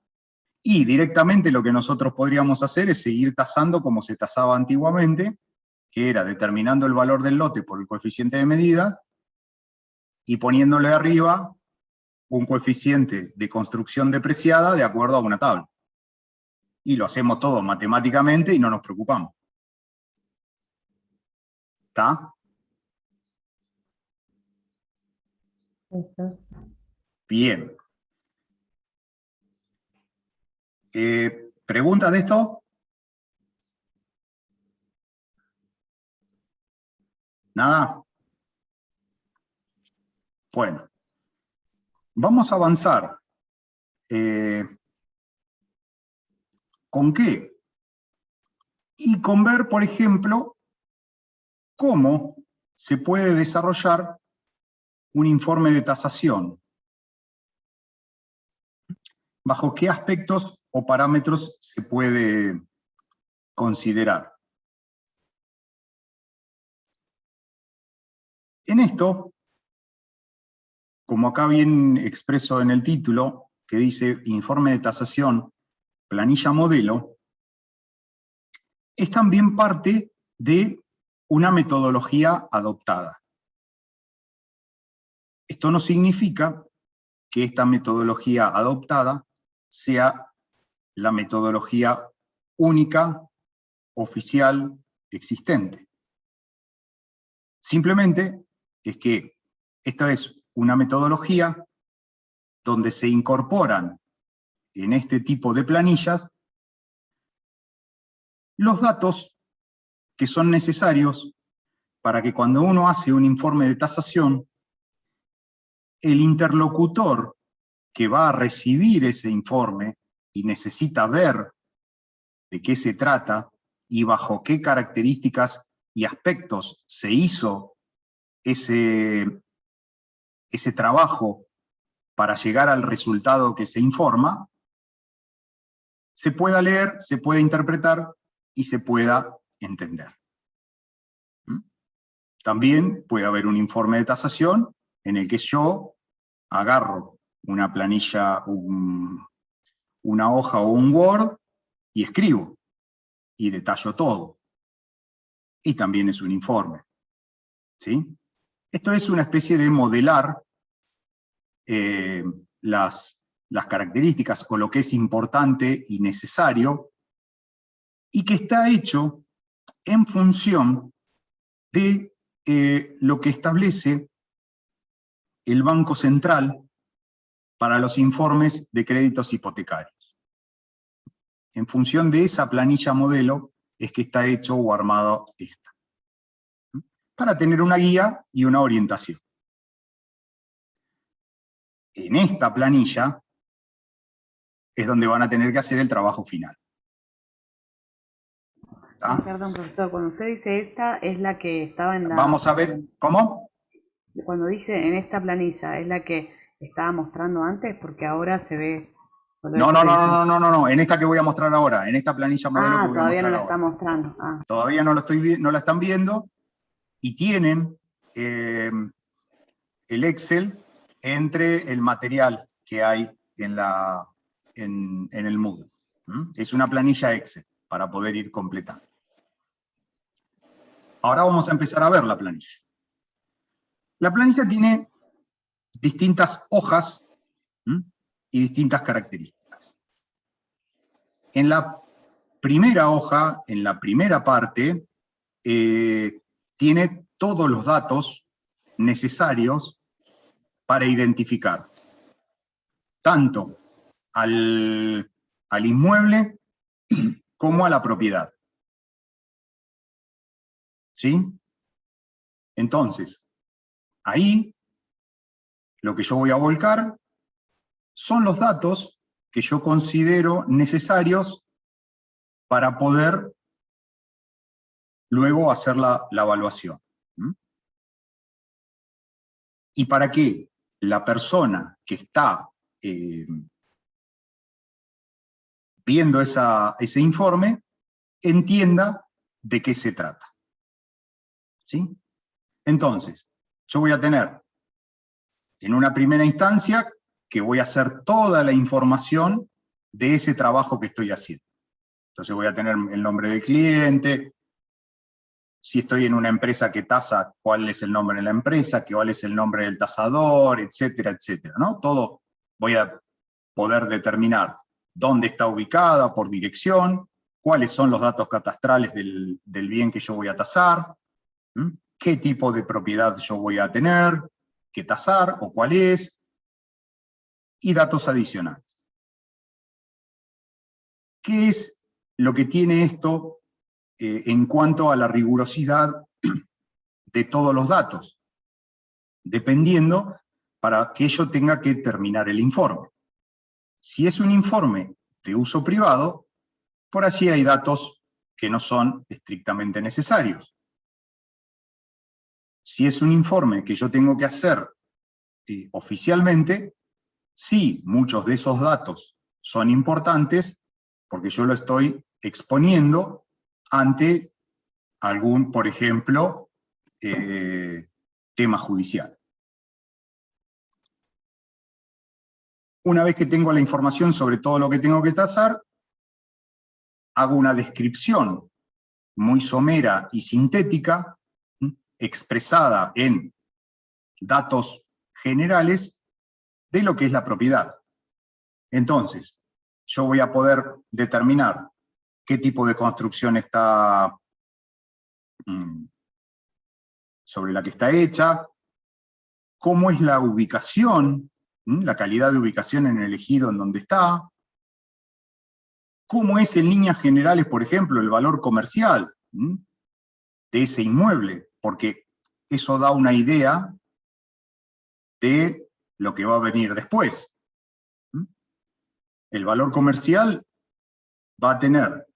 y directamente lo que nosotros podríamos hacer es seguir tasando como se tasaba antiguamente, que era determinando el valor del lote por el coeficiente de medida, y poniéndole arriba un coeficiente de construcción depreciada de acuerdo a una tabla. Y lo hacemos todo matemáticamente y no nos preocupamos. ¿Está? Listo. Bien. ¿Preguntas de esto? ¿Nada? Bueno. Vamos a avanzar. ¿Con qué? Y con ver, por ejemplo, cómo se puede desarrollar un informe de tasación. ¿Bajo qué aspectos o parámetros se puede considerar? En esto, como acá bien expreso en el título, que dice informe de tasación, planilla modelo, es también parte de una metodología adoptada. Esto no significa que esta metodología adoptada sea la metodología única, oficial, existente. Simplemente es que esta es una metodología donde se incorporan en este tipo de planillas los datos que son necesarios para que cuando uno hace un informe de tasación, el interlocutor que va a recibir ese informe y necesita ver de qué se trata y bajo qué características y aspectos se hizo ese trabajo para llegar al resultado que se informa, se pueda leer, se pueda interpretar y se pueda entender. También puede haber un informe de tasación en el que yo agarro una planilla, una hoja o un Word y escribo y detallo todo. Y también es un informe. ¿Sí? Esto es una especie de modelar las características o lo que es importante y necesario, y que está hecho en función de lo que establece el Banco Central para los informes de créditos hipotecarios. En función de esa planilla modelo es que está hecho o armado esta, para tener una guía y una orientación. En esta planilla es donde van a tener que hacer el trabajo final. ¿Tá? Perdón, profesor, cuando usted dice esta, es la que estaba en la... Vamos a ver, ¿cómo? Cuando dice en esta planilla, ¿es la que estaba mostrando antes? Porque ahora se ve solo No, esto no, que no, dice. no, no, no, no, en esta que voy a mostrar ahora, en esta planilla modelo que voy a Todavía no mostrar la ahora. está mostrando. Todavía no no la están viendo, y tienen el Excel entre el material que hay en el Moodle. Es una planilla Excel para poder ir completando. Ahora vamos a empezar a ver la planilla. La planilla tiene distintas hojas y distintas características. En la primera hoja, en la primera parte, tiene todos los datos necesarios para identificar tanto al inmueble como a la propiedad. ¿Sí? Entonces, ahí lo que yo voy a volcar son los datos que yo considero necesarios para poder luego hacer la evaluación. Y para que la persona que está viendo ese informe entienda de qué se trata. ¿Sí? Entonces, yo voy a tener en una primera instancia que voy a hacer toda la información de ese trabajo que estoy haciendo. Entonces voy a tener el nombre del cliente, si estoy en una empresa que tasa, cuál es el nombre de la empresa, cuál es el nombre del tasador, etcétera, etcétera, ¿no? Todo voy a poder determinar dónde está ubicada por dirección, cuáles son los datos catastrales del bien que yo voy a tasar, qué tipo de propiedad yo voy a tener que tasar o cuál es, y datos adicionales. ¿Qué es lo que tiene esto en cuanto a la rigurosidad de todos los datos? Dependiendo para que yo tenga que terminar el informe. Si es un informe de uso privado, por allí hay datos que no son estrictamente necesarios. Si es un informe que yo tengo que hacer oficialmente, sí, muchos de esos datos son importantes porque yo lo estoy exponiendo ante algún, por ejemplo, tema judicial. Una vez que tengo la información sobre todo lo que tengo que tasar, hago una descripción muy somera y sintética, expresada en datos generales, de lo que es la propiedad. Entonces, yo voy a poder determinar qué tipo de construcción está sobre la que está hecha, cómo es la ubicación, la calidad de ubicación en el ejido en donde está, cómo es en líneas generales, por ejemplo, el valor comercial de ese inmueble, porque eso da una idea de lo que va a venir después. El valor comercial va a tener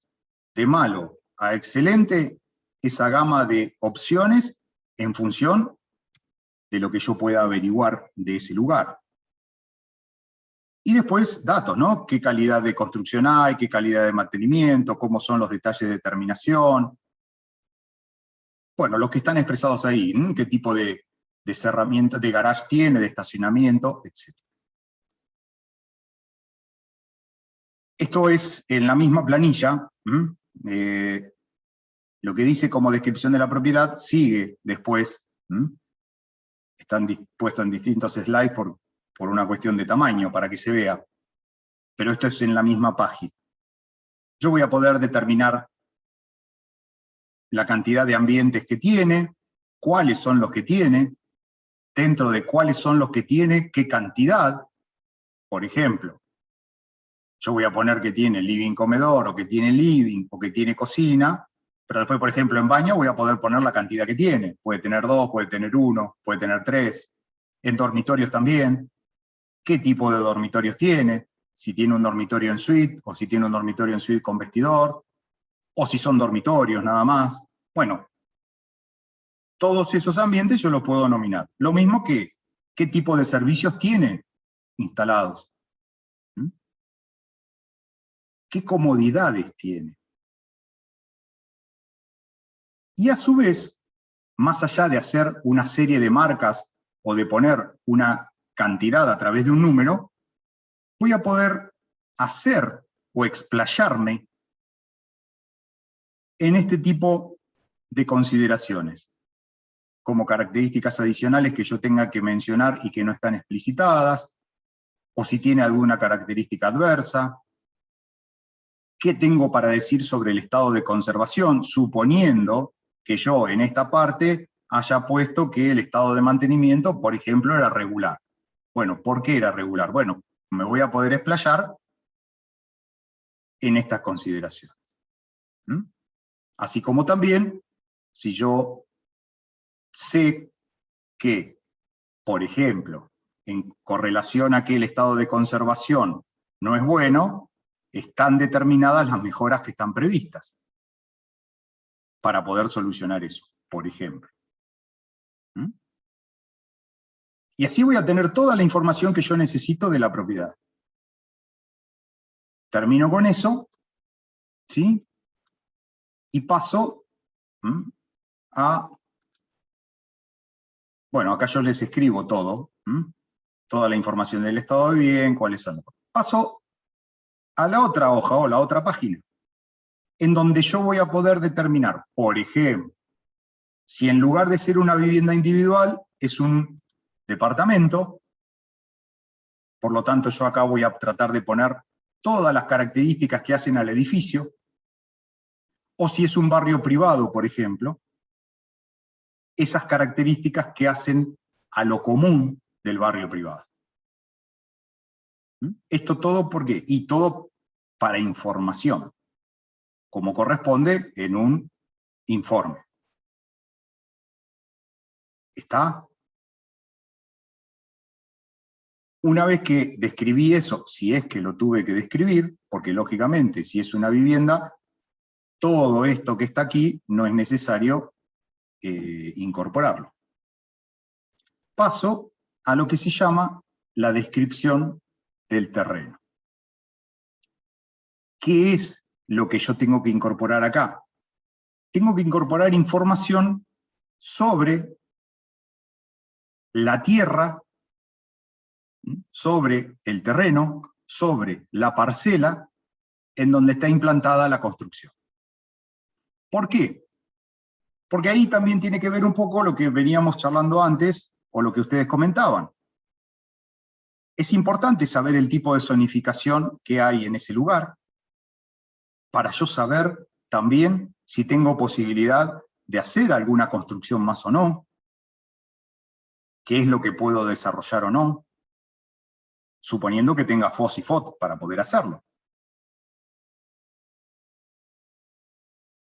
de malo a excelente esa gama de opciones en función de lo que yo pueda averiguar de ese lugar. Y después datos, ¿no? ¿Qué calidad de construcción hay? ¿Qué calidad de mantenimiento? ¿Cómo son los detalles de terminación? Bueno, los que están expresados ahí, ¿qué tipo de cerramiento, de garage tiene, de estacionamiento, etc. Esto es en la misma planilla, lo que dice como descripción de la propiedad sigue después, están dispuestos en distintos slides por una cuestión de tamaño, para que se vea, pero esto es en la misma página. Yo voy a poder determinar la cantidad de ambientes que tiene, cuáles son los que tiene, dentro de cuáles son los que tiene, qué cantidad. Por ejemplo, yo voy a poner que tiene living comedor, o que tiene living, o que tiene cocina, pero después, por ejemplo, en baño voy a poder poner la cantidad que tiene. Puede tener 2, puede tener 1, puede tener 3. En dormitorios también. ¿Qué tipo de dormitorios tiene? Si tiene un dormitorio en suite, o si tiene un dormitorio en suite con vestidor. o si son dormitorios nada más. Bueno, todos esos ambientes yo los puedo nominar. Lo mismo que qué tipo de servicios tiene instalados. ¿Mm? ¿Qué comodidades tiene? Y a su vez, más allá de hacer una serie de marcas o de poner una cantidad a través de un número, voy a poder hacer o explayarme en este tipo de consideraciones, como características adicionales que yo tenga que mencionar y que no están explicitadas, o si tiene alguna característica adversa, qué tengo para decir sobre el estado de conservación, suponiendo que yo en esta parte haya puesto que el estado de mantenimiento, por ejemplo, era regular. Bueno, ¿por qué era regular? Bueno, me voy a poder explayar en estas consideraciones. ¿Mm? Así como también, si yo sé que, por ejemplo, en correlación a que el estado de conservación no es bueno, están determinadas las mejoras que están previstas para poder solucionar eso, por ejemplo. ¿Mm? Y así voy a tener toda la información que yo necesito de la propiedad. Termino con eso, ¿sí? Y paso a... Bueno, acá yo les escribo todo, toda la información del estado de bien, cuáles son. Paso a la otra hoja o la otra página, en donde yo voy a poder determinar, por ejemplo, si en lugar de ser una vivienda individual, es un departamento, por lo tanto yo acá voy a tratar de poner todas las características que hacen al edificio, o si es un barrio privado, por ejemplo, esas características que hacen a lo común del barrio privado. Esto todo ¿por qué? Y todo para información, como corresponde en un informe. ¿Está? Una vez que describí eso, si es que lo tuve que describir, porque lógicamente si es una vivienda, todo esto que está aquí no es necesario incorporarlo. Paso a lo que se llama la descripción del terreno. ¿Qué es lo que yo tengo que incorporar acá? Tengo que incorporar información sobre la tierra, sobre el terreno, sobre la parcela en donde está implantada la construcción. ¿Por qué? Porque ahí también tiene que ver un poco lo que veníamos charlando antes, o lo que ustedes comentaban. Es importante saber el tipo de zonificación que hay en ese lugar, para yo saber también si tengo posibilidad de hacer alguna construcción más o no, qué es lo que puedo desarrollar o no, suponiendo que tenga FOS y FOT para poder hacerlo.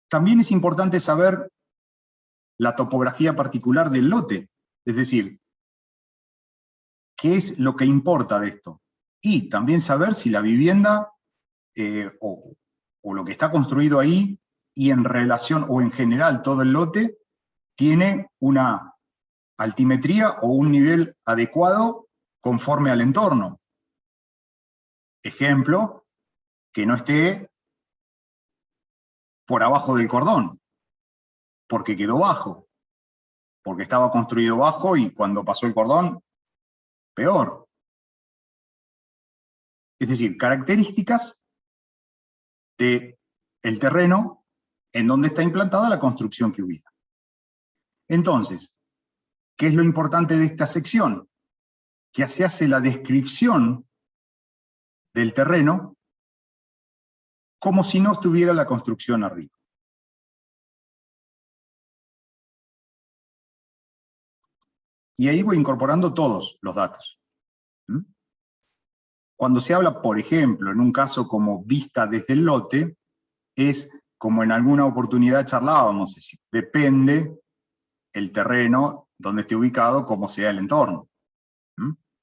También es importante saber la topografía particular del lote, es decir, qué es lo que importa de esto. Y también saber si la vivienda o lo que está construido ahí, y en relación, o en general todo el lote, tiene una altimetría o un nivel adecuado conforme al entorno. Ejemplo, que no esté por abajo del cordón, porque quedó bajo, porque estaba construido bajo y cuando pasó el cordón, peor. Es decir, características del terreno en donde está implantada la construcción que hubiera. Entonces, ¿qué es lo importante de esta sección? Que se hace la descripción del terreno como si no estuviera la construcción arriba. Y ahí voy incorporando todos los datos. Cuando se habla, por ejemplo, en un caso como vista desde el lote, es como en alguna oportunidad charlábamos, es decir, depende el terreno donde esté ubicado, cómo sea el entorno.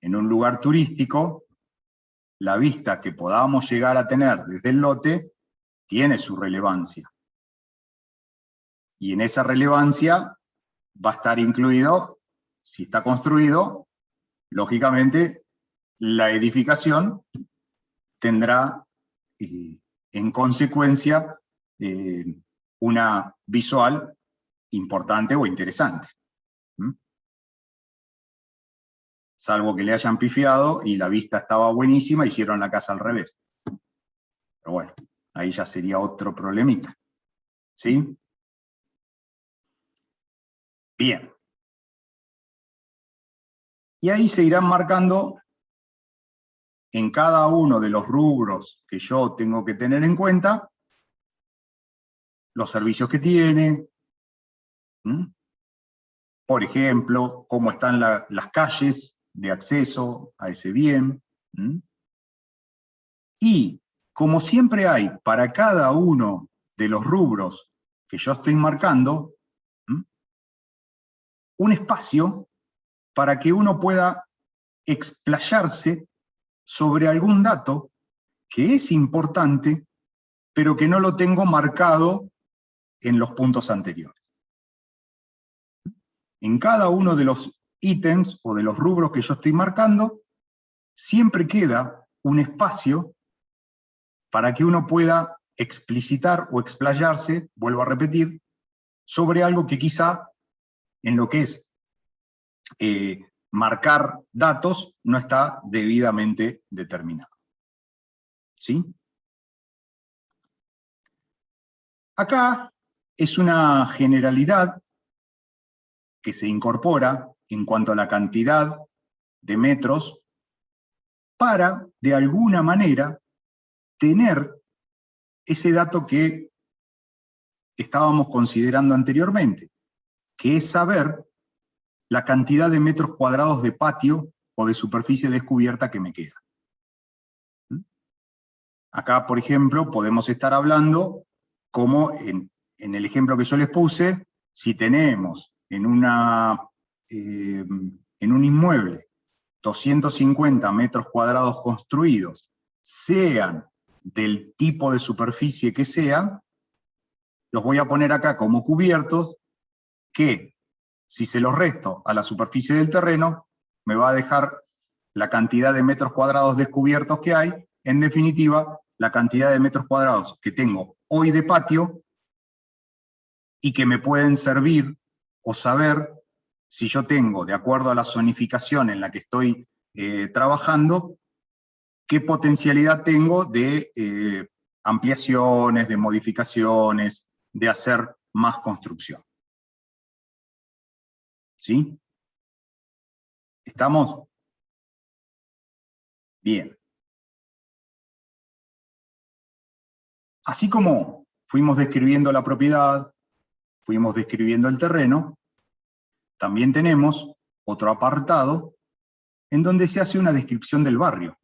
En un lugar turístico, la vista que podamos llegar a tener desde el lote tiene su relevancia, Y en esa relevancia va a estar incluido, si está construido, lógicamente, la edificación tendrá, en consecuencia, una visual importante o interesante. Salvo que le hayan pifiado y la vista estaba buenísima, hicieron la casa al revés. Pero bueno, ahí ya sería otro problemita. ¿Sí? Bien. Y ahí se irán marcando en cada uno de los rubros que yo tengo que tener en cuenta, los servicios que tiene, por ejemplo, cómo están las calles de acceso a ese bien. Y como siempre hay para cada uno de los rubros que yo estoy marcando, un espacio para que uno pueda explayarse sobre algún dato que es importante, pero que no lo tengo marcado en los puntos anteriores. En cada uno de los ítems o de los rubros que yo estoy marcando, siempre queda un espacio para que uno pueda explicitar o explayarse, vuelvo a repetir, sobre algo que quizá en lo que es marcar datos no está debidamente determinado. ¿Sí? Acá es una generalidad que se incorpora en cuanto a la cantidad de metros para, de alguna manera, tener ese dato que estábamos considerando anteriormente, que es saber la cantidad de metros cuadrados de patio o de superficie descubierta que me queda. Acá, por ejemplo, podemos estar hablando como en el ejemplo que yo les puse, si tenemos en un inmueble 250 metros cuadrados construidos, sean del tipo de superficie que sea, los voy a poner acá como cubiertos, que si se los resto a la superficie del terreno, me va a dejar la cantidad de metros cuadrados descubiertos que hay, en definitiva, la cantidad de metros cuadrados que tengo hoy de patio, y que me pueden servir o saber si yo tengo, de acuerdo a la zonificación en la que estoy trabajando, qué potencialidad tengo de ampliaciones, de modificaciones, de hacer más construcción. ¿Sí? ¿Estamos? Bien. Así como fuimos describiendo la propiedad, fuimos describiendo el terreno, también tenemos otro apartado en donde se hace una descripción del barrio,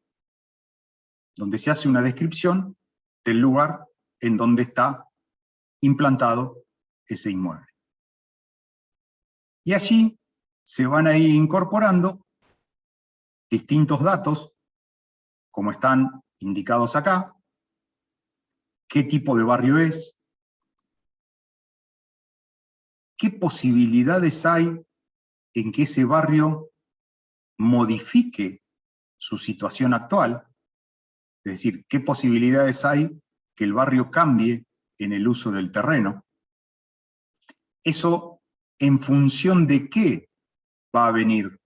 donde se hace una descripción del lugar en donde está implantado ese inmueble. Y allí se van a ir incorporando distintos datos, como están indicados acá, qué tipo de barrio es, qué posibilidades hay en que ese barrio modifique su situación actual, es decir, qué posibilidades hay que el barrio cambie en el uso del terreno. Eso en función de qué va a venir.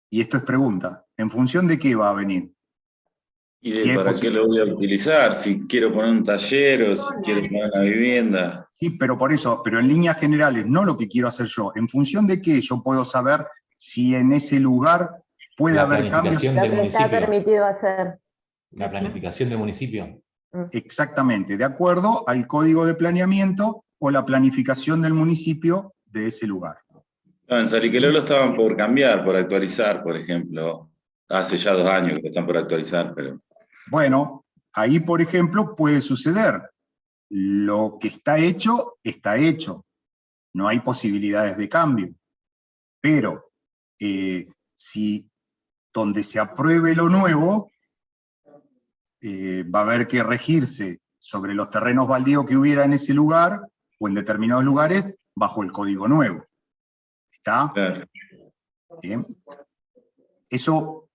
Y esto es pregunta, ¿en función de qué va a venir? ¿Y de para qué lo voy a utilizar? Si quiero poner un taller o si quiero poner una vivienda. Sí, pero por eso, pero en líneas generales, no lo que quiero hacer yo. ¿En función de qué yo puedo saber si en ese lugar puede haber cambios? La planificación del municipio. Está permitido hacer. La planificación del municipio. Exactamente, de acuerdo al código de planeamiento o la planificación del municipio de ese lugar. No, en Saliqueló lo estaban por cambiar, por actualizar, por ejemplo. Hace ya 2 años que están por actualizar, pero... Bueno, ahí, por ejemplo, puede suceder. Lo que está hecho, está hecho. No hay posibilidades de cambio. Pero, si donde se apruebe lo nuevo, va a haber que regirse sobre los terrenos baldíos que hubiera en ese lugar, o en determinados lugares, bajo el código nuevo. ¿Está? Claro. Bien. Eso,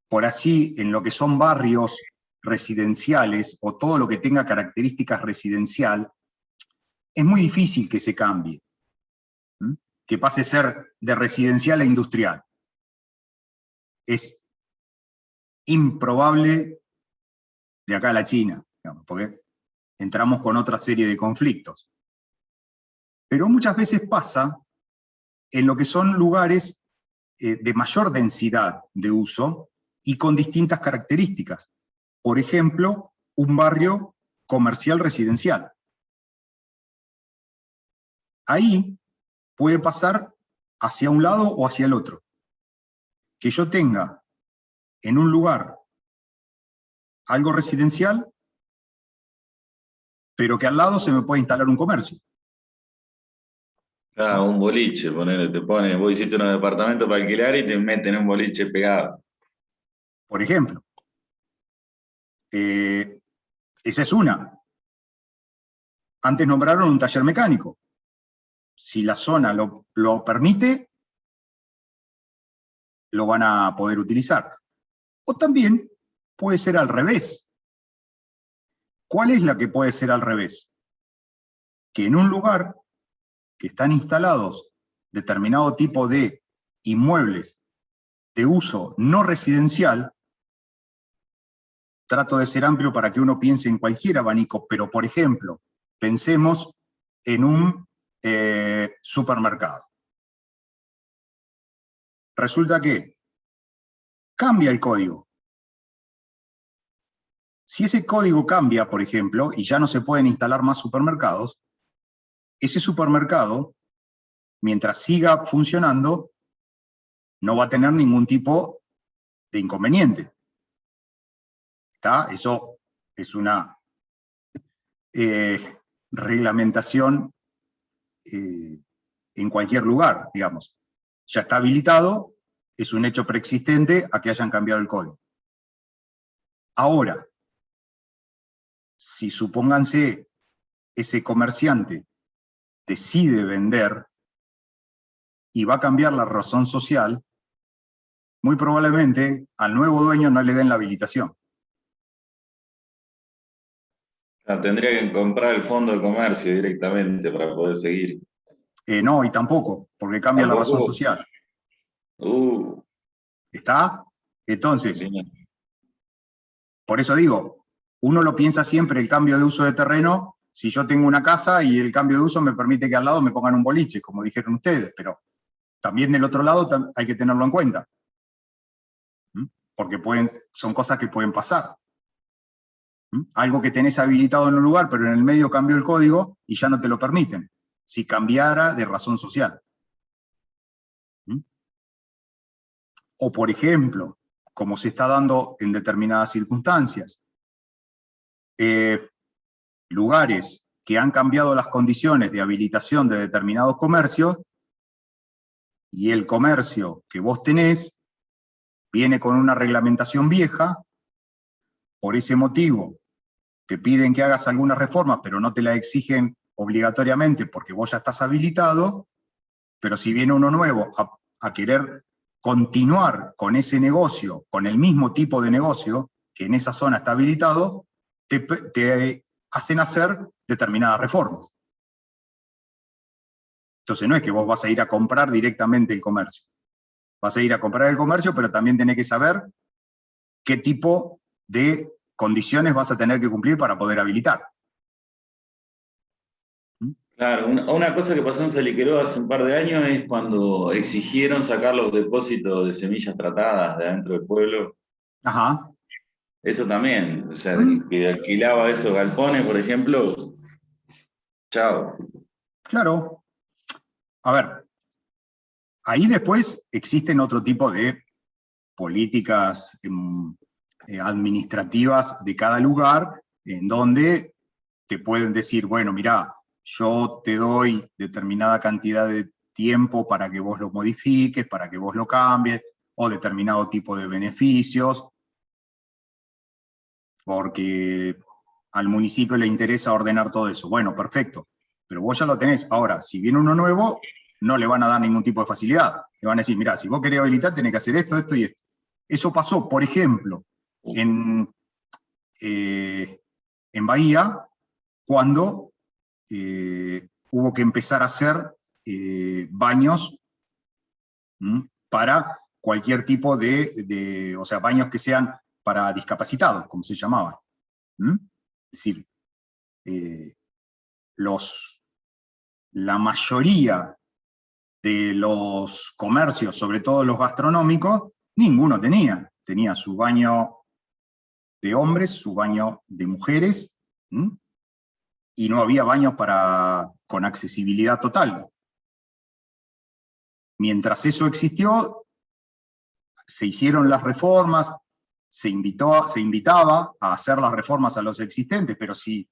por así, en lo que son barrios residenciales, o todo lo que tenga características residencial, es muy difícil que se cambie, que pase a ser de residencial a industrial. Es improbable de acá a la China, digamos, porque entramos con otra serie de conflictos. Pero muchas veces pasa en lo que son lugares de mayor densidad de uso y con distintas características. Por ejemplo, un barrio comercial residencial. Ahí puede pasar hacia un lado o hacia el otro. Que yo tenga en un lugar algo residencial, pero que al lado se me puede instalar un comercio. Claro, un boliche, ponele, te pone, vos hiciste un departamento para alquilar y te meten un boliche pegado. Por ejemplo. Esa es una. Antes nombraron un taller mecánico. Si la zona lo permite, lo van a poder utilizar. O también puede ser al revés. ¿Cuál es la que puede ser al revés? Que en un lugar que están instalados determinado tipo de inmuebles de uso no residencial, trato de ser amplio para que uno piense en cualquier abanico, pero por ejemplo, pensemos en un supermercado. Resulta que cambia el código. Si ese código cambia, por ejemplo, y ya no se pueden instalar más supermercados, ese supermercado, mientras siga funcionando, no va a tener ningún tipo de inconveniente. ¿Está? Eso es una reglamentación en cualquier lugar, digamos. Ya está habilitado, es un hecho preexistente a que hayan cambiado el código. Ahora, si supónganse ese comerciante decide vender y va a cambiar la razón social, muy probablemente al nuevo dueño no le den la habilitación. Tendría que comprar el fondo de comercio directamente para poder seguir. No, y tampoco, porque cambia la razón social. ¿Está? Entonces, bien. Por eso digo, uno lo piensa siempre el cambio de uso de terreno, si yo tengo una casa y el cambio de uso me permite que al lado me pongan un boliche, como dijeron ustedes, pero también del otro lado hay que tenerlo en cuenta. Porque son cosas que pueden pasar. Algo que tenés habilitado en un lugar, pero en el medio cambió el código y ya no te lo permiten, si cambiara de razón social. O por ejemplo, como se está dando en determinadas circunstancias, lugares que han cambiado las condiciones de habilitación de determinados comercios, y el comercio que vos tenés viene con una reglamentación vieja, por ese motivo te piden que hagas algunas reformas, pero no te la exigen obligatoriamente porque vos ya estás habilitado, pero si viene uno nuevo a querer continuar con ese negocio, con el mismo tipo de negocio que en esa zona está habilitado, te hacen hacer determinadas reformas. Entonces no es que vos vas a ir a comprar directamente el comercio. Vas a ir a comprar el comercio, pero también tenés que saber qué tipo de condiciones vas a tener que cumplir para poder habilitar. Claro, una cosa que pasó en Saliqueró hace un par de años es cuando exigieron sacar los depósitos de semillas tratadas de adentro del pueblo. Ajá. Eso también, o sea, el que alquilaba esos galpones, por ejemplo, chao. Claro. A ver, ahí después existen otro tipo de políticas administrativas de cada lugar, en donde te pueden decir, bueno, mirá, yo te doy determinada cantidad de tiempo para que vos lo modifiques, para que vos lo cambies, o determinado tipo de beneficios, porque al municipio le interesa ordenar todo eso. Bueno, perfecto, pero vos ya lo tenés. Ahora, si viene uno nuevo, no le van a dar ningún tipo de facilidad. Le van a decir, mirá, si vos querés habilitar, tenés que hacer esto, esto y esto. Eso pasó, por ejemplo, en Bahía, cuando hubo que empezar a hacer baños para cualquier tipo o sea, baños que sean para discapacitados, como se llamaban. Es decir, la mayoría de los comercios, sobre todo los gastronómicos, ninguno tenía su baño de hombres, su baño de mujeres, y no había baños con accesibilidad total. Mientras eso existió, se hicieron las reformas, se invitaba a hacer las reformas a los existentes, pero si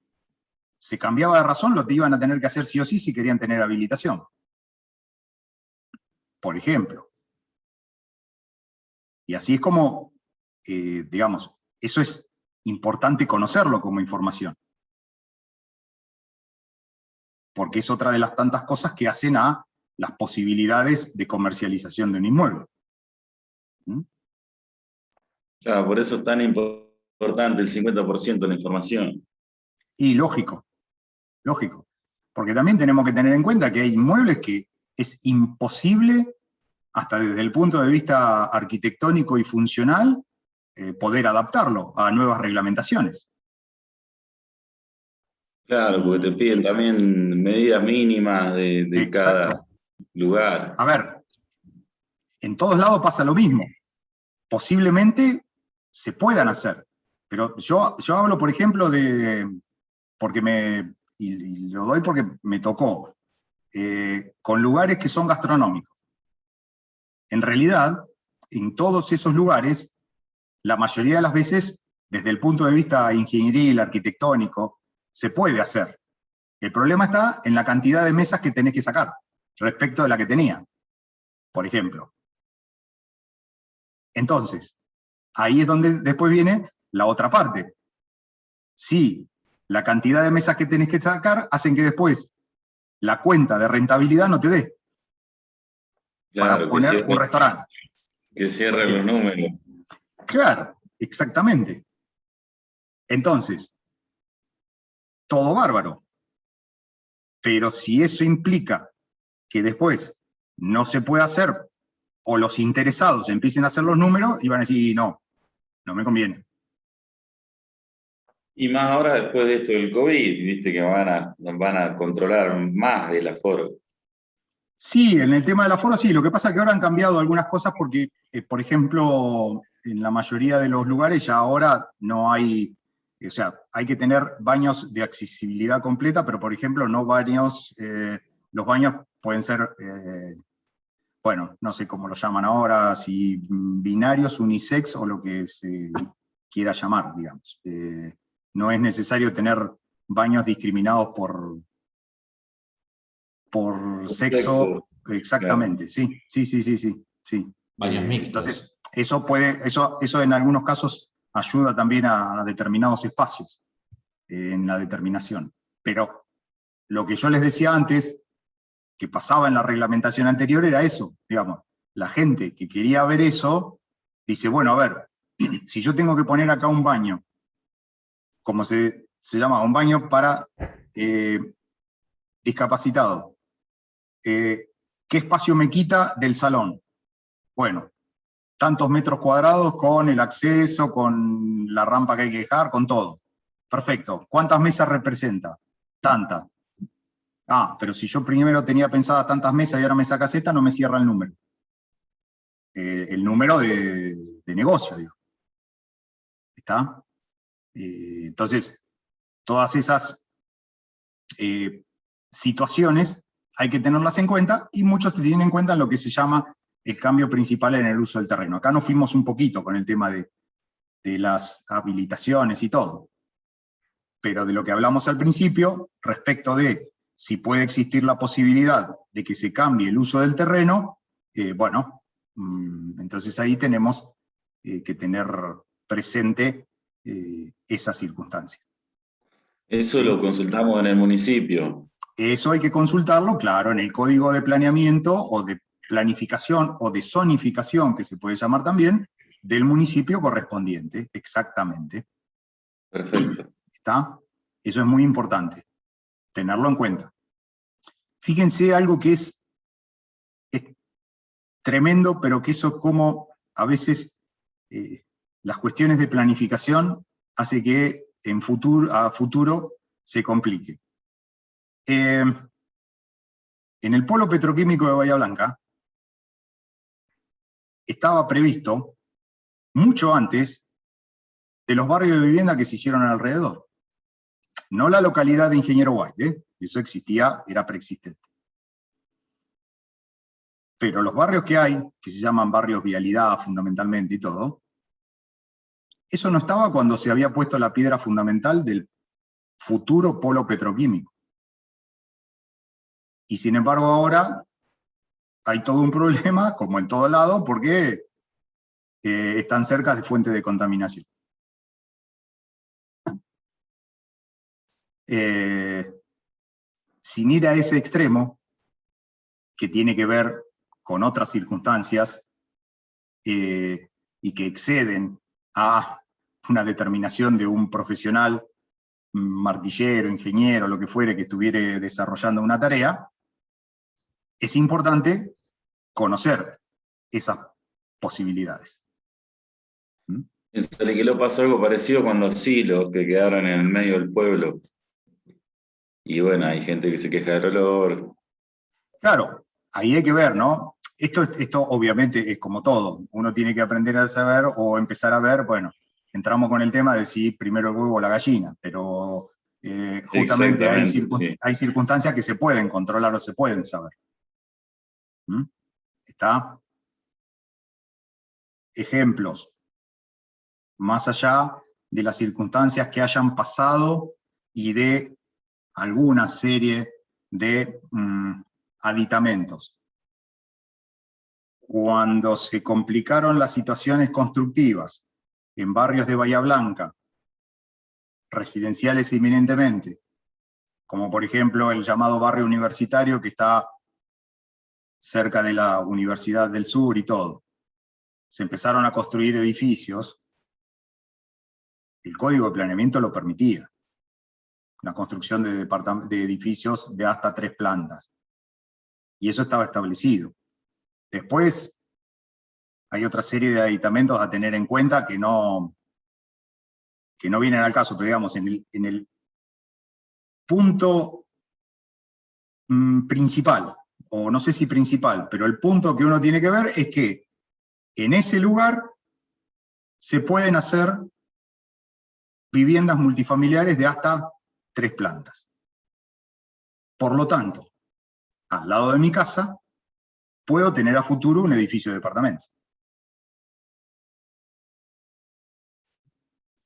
se cambiaba de razón, lo iban a tener que hacer sí o sí si querían tener habilitación. Por ejemplo. Y así es como, digamos, eso es importante conocerlo como información. Porque es otra de las tantas cosas que hacen a las posibilidades de comercialización de un inmueble. Claro, por eso es tan importante el 50% de la información. Y lógico, porque también tenemos que tener en cuenta que hay inmuebles que es imposible, hasta desde el punto de vista arquitectónico y funcional, poder adaptarlo a nuevas reglamentaciones. Claro, porque te piden también medidas mínimas de cada lugar. A ver, en todos lados pasa lo mismo. Posiblemente se puedan hacer, pero yo hablo, por ejemplo, y lo doy porque me tocó, con lugares que son gastronómicos. En realidad, en todos esos lugares, la mayoría de las veces, desde el punto de vista ingenieril, arquitectónico, se puede hacer. El problema está en la cantidad de mesas que tenés que sacar, respecto de la que tenía, por ejemplo. Entonces, ahí es donde después viene la otra parte. Si la cantidad de mesas que tenés que sacar hacen que después la cuenta de rentabilidad no te dé. Claro, para poner un restaurante. Que cierre los números. Claro, exactamente. Entonces, todo bárbaro. Pero si eso implica que después no se puede hacer, o los interesados empiecen a hacer los números, y van a decir, no me conviene. Y más ahora después de esto del COVID, viste que van a controlar más el aforo. Sí, en el tema del aforo sí, lo que pasa es que ahora han cambiado algunas cosas porque, por ejemplo, en la mayoría de los lugares ya ahora no hay, o sea, hay que tener baños de accesibilidad completa, pero por ejemplo no baños, los baños pueden ser, bueno, no sé cómo lo llaman ahora, si binarios, unisex o lo que se quiera llamar, digamos. No es necesario tener baños discriminados por sexo, exactamente, claro. Sí. Baños mixtos. Entonces, eso en algunos casos ayuda también a determinados espacios en la determinación. Pero lo que yo les decía antes, que pasaba en la reglamentación anterior, era eso, digamos, la gente que quería ver eso, dice, bueno, a ver, si yo tengo que poner acá un baño, como se llama, un baño para discapacitados, ¿qué espacio me quita del salón? Bueno, tantos metros cuadrados con el acceso, con la rampa que hay que dejar, con todo. Perfecto. ¿Cuántas mesas representa? Tantas. Ah, pero si yo primero tenía pensadas tantas mesas y ahora me saca esta, no me cierra el número. El número de negocio, digo. ¿Está? Entonces, todas esas situaciones hay que tenerlas en cuenta, y muchos tienen en cuenta lo que se llama el cambio principal en el uso del terreno. Acá nos fuimos un poquito con el tema de las habilitaciones y todo, pero de lo que hablamos al principio, respecto de si puede existir la posibilidad de que se cambie el uso del terreno, bueno, entonces ahí tenemos que tener presente esa circunstancia. Eso lo consultamos en el municipio. Eso hay que consultarlo, claro, en el código de planeamiento o de planificación o de zonificación, que se puede llamar también, del municipio correspondiente, exactamente. Perfecto. ¿Está? Eso es muy importante, tenerlo en cuenta. Fíjense algo que es tremendo, pero que eso como a veces las cuestiones de planificación hace que a futuro se complique. En el polo petroquímico de Bahía Blanca estaba previsto mucho antes de los barrios de vivienda que se hicieron alrededor. No la localidad de Ingeniero White, eso existía, era preexistente. Pero los barrios que hay, que se llaman barrios vialidad fundamentalmente y todo, eso no estaba cuando se había puesto la piedra fundamental del futuro polo petroquímico. Y sin embargo ahora hay todo un problema, como en todo lado, porque están cerca de fuentes de contaminación. Sin ir a ese extremo, que tiene que ver con otras circunstancias y que exceden a una determinación de un profesional, martillero, ingeniero, lo que fuere, que estuviera desarrollando una tarea, es importante conocer esas posibilidades. En Saliqueló pasó algo parecido con los silos que quedaron en el medio del pueblo. Y bueno, hay gente que se queja del olor. Claro, ahí hay que ver, ¿no? Esto obviamente es como todo. Uno tiene que aprender a saber o empezar a ver, bueno, entramos con el tema de si primero el huevo o la gallina, pero justamente hay circunstancias que se pueden controlar o se pueden saber. ¿Está? Ejemplos. Más allá de las circunstancias que hayan pasado y de alguna serie de aditamentos. Cuando se complicaron las situaciones constructivas en barrios de Bahía Blanca, residenciales eminentemente, como por ejemplo el llamado barrio universitario que está cerca de la Universidad del Sur y todo, se empezaron a construir edificios, el Código de Planeamiento lo permitía, la construcción de edificios de hasta 3 plantas. Y eso estaba establecido. Después, hay otra serie de aditamentos a tener en cuenta que no vienen al caso, pero digamos, en el punto principal, o no sé si principal, pero el punto que uno tiene que ver es que en ese lugar se pueden hacer viviendas multifamiliares de hasta 3 plantas. Por lo tanto, al lado de mi casa, puedo tener a futuro un edificio de departamentos.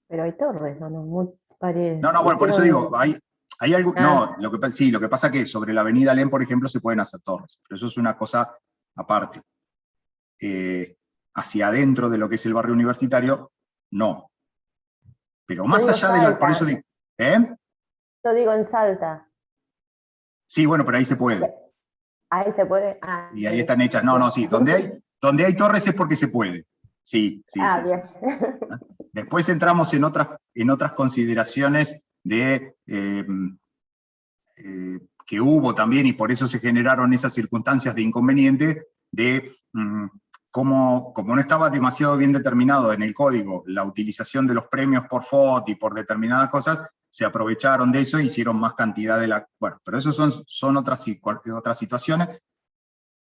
Pero hay torres, ¿no? No, bueno, por eso digo, hay algo, no, lo que pasa es que sobre la avenida Alem, por ejemplo, se pueden hacer torres, pero eso es una cosa aparte. Hacia adentro de lo que es el barrio universitario, no. Pero más allá de la, por eso digo, Yo digo en Salta. Sí, bueno, pero ahí se puede. Ahí se puede. Y ahí están hechas, sí, donde hay torres es porque se puede. Sí. Bien. Después entramos en otras consideraciones de que hubo también, y por eso se generaron esas circunstancias de inconveniente, de como no estaba demasiado bien determinado en el código la utilización de los premios por FOT y por determinadas cosas, se aprovecharon de eso e hicieron más cantidad de la... Bueno, pero eso son otras situaciones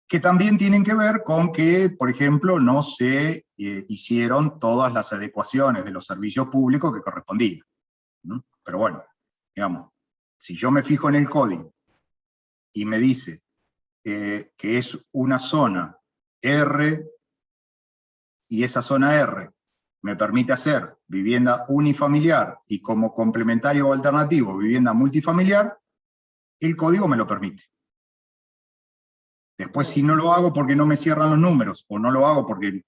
que también tienen que ver con que, por ejemplo, no se hicieron todas las adecuaciones de los servicios públicos que correspondían. Pero bueno, digamos, si yo me fijo en el código y me dice que es una zona R, y esa zona R me permite hacer vivienda unifamiliar y como complementario o alternativo vivienda multifamiliar, el código me lo permite. Después, si no lo hago porque no me cierran los números, o no lo hago porque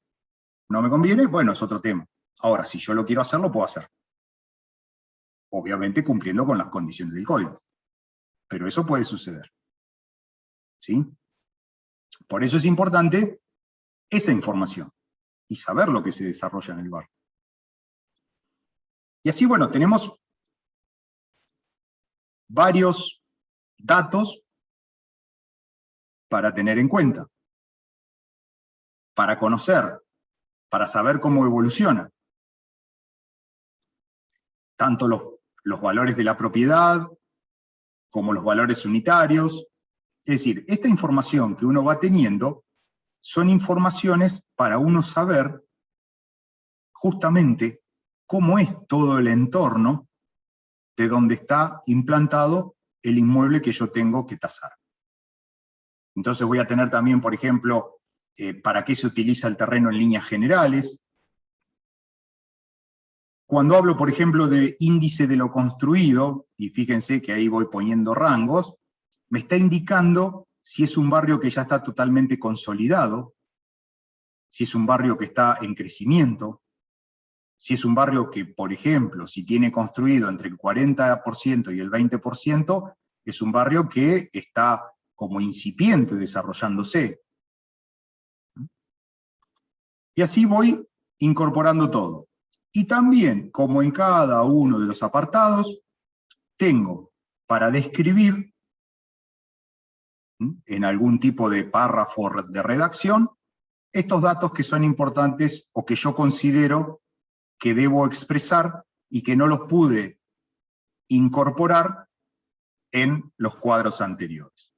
no me conviene, bueno, es otro tema. Ahora, si yo lo quiero hacer, lo puedo hacer. obviamente cumpliendo con las condiciones del código. Pero eso puede suceder. ¿Sí? Por eso es importante esa información y saber lo que se desarrolla en el barrio. Y así, bueno, tenemos varios datos para tener en cuenta, para conocer, para saber cómo evoluciona. Tanto los valores de la propiedad, como los valores unitarios. Es decir, esta información que uno va teniendo son informaciones para uno saber justamente cómo es todo el entorno de donde está implantado el inmueble que yo tengo que tasar. Entonces voy a tener también, por ejemplo, para qué se utiliza el terreno en líneas generales. Cuando hablo, por ejemplo, de índice de lo construido, y fíjense que ahí voy poniendo rangos, me está indicando si es un barrio que ya está totalmente consolidado, si es un barrio que está en crecimiento, si es un barrio que, por ejemplo, si tiene construido entre el 40% y el 20%, es un barrio que está como incipiente desarrollándose. Y así voy incorporando todo. Y también, como en cada uno de los apartados, tengo para describir, en algún tipo de párrafo de redacción, estos datos que son importantes o que yo considero que debo expresar y que no los pude incorporar en los cuadros anteriores.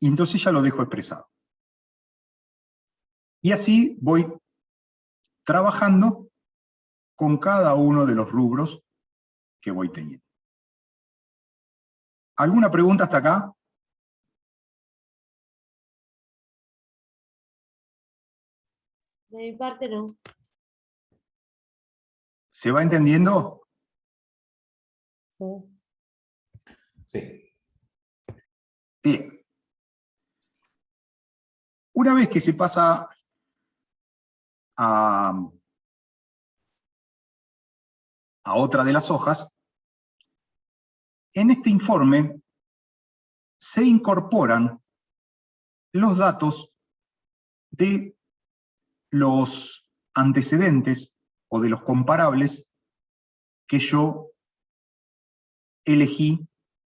Y entonces ya lo dejo expresado. Y así voy trabajando con cada uno de los rubros que voy teniendo. ¿Alguna pregunta hasta acá? De mi parte no. ¿Se va entendiendo? Sí. Bien. Una vez que se pasa a otra de las hojas, en este informe se incorporan los datos de los antecedentes o de los comparables que yo elegí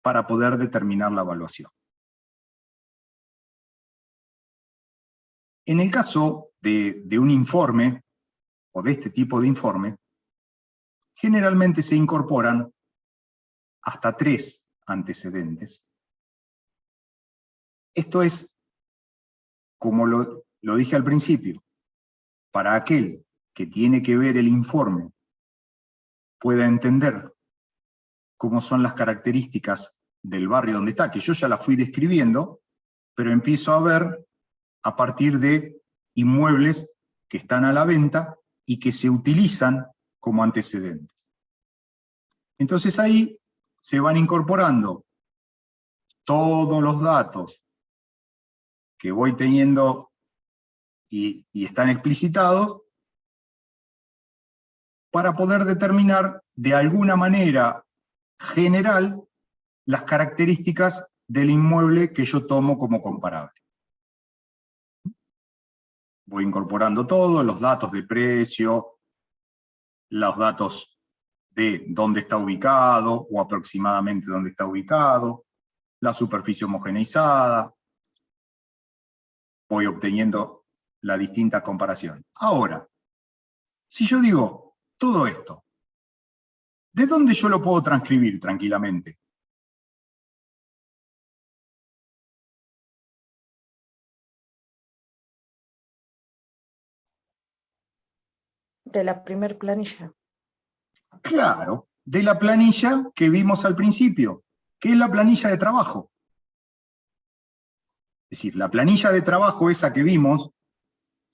para poder determinar la evaluación. En el caso de un informe, o de este tipo de informe, generalmente se incorporan hasta 3 antecedentes. Esto es, como lo dije al principio, para aquel que tiene que ver el informe pueda entender cómo son las características del barrio donde está, que yo ya las fui describiendo, pero empiezo a ver a partir de inmuebles que están a la venta y que se utilizan como antecedentes. Entonces ahí se van incorporando todos los datos que voy teniendo y están explicitados para poder determinar de alguna manera general las características del inmueble que yo tomo como comparable. Voy incorporando todo, los datos de precio, los datos de dónde está ubicado, o aproximadamente dónde está ubicado, la superficie homogeneizada, voy obteniendo la distinta comparación. Ahora, si yo digo todo esto, ¿de dónde yo lo puedo transcribir tranquilamente? De la primer planilla. Claro, de la planilla que vimos al principio, que es la planilla de trabajo. Es decir, la planilla de trabajo esa que vimos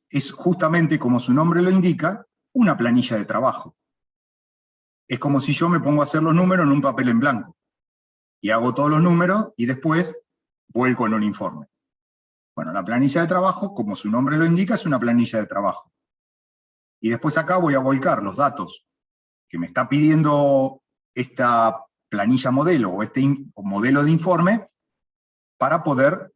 es justamente, como su nombre lo indica, una planilla de trabajo. Es como si yo me pongo a hacer los números en un papel en blanco, y hago todos los números, y después vuelco en un informe. Bueno, la planilla de trabajo, como su nombre lo indica, es una planilla de trabajo. Y después acá voy a volcar los datos que me está pidiendo esta planilla modelo o este modelo de informe para poder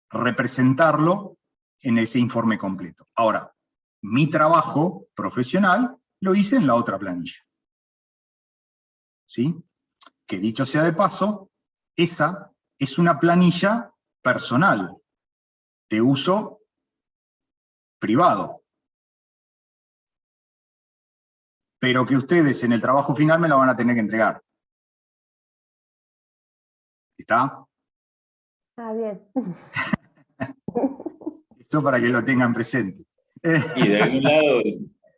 representarlo en ese informe completo. Ahora, mi trabajo profesional lo hice en la otra planilla. ¿Sí? Que dicho sea de paso, esa es una planilla personal, de uso privado. Pero que ustedes en el trabajo final me la van a tener que entregar. ¿Está? Ah, bien. Eso para que lo tengan presente. Y de algún lado,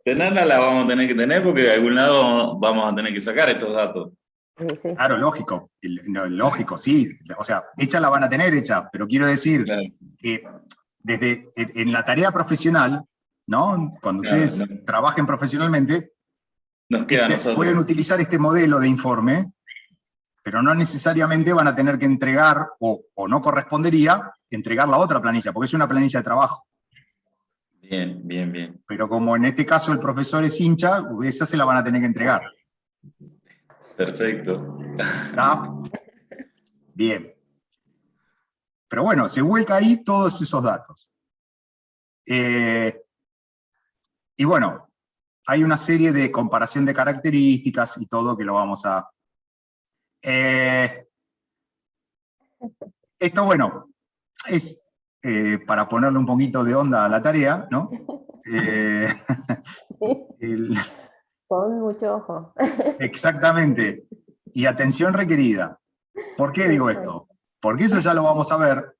tenerla la vamos a tener que tener porque de algún lado vamos a tener que sacar estos datos. Sí. Claro, lógico, lógico, sí. O sea, hecha la van a tener hecha, pero quiero decir que desde en la tarea profesional, ¿no? Cuando ustedes trabajen profesionalmente, nos queda a nosotros. pueden utilizar este modelo de informe, pero no necesariamente van a tener que entregar, o no correspondería, entregar la otra planilla, porque es una planilla de trabajo. Bien, bien, bien. Pero como en este caso el profesor es hincha, esa se la van a tener que entregar. Perfecto. ¿Está? Bien. Pero bueno, se vuelca ahí todos esos datos. Y bueno, hay una serie de comparación de características y todo que lo vamos a... esto, bueno, es para ponerle un poquito de onda a la tarea, ¿no? Con mucho ojo. Exactamente. Y atención requerida. ¿Por qué digo esto? Porque eso ya lo vamos a ver.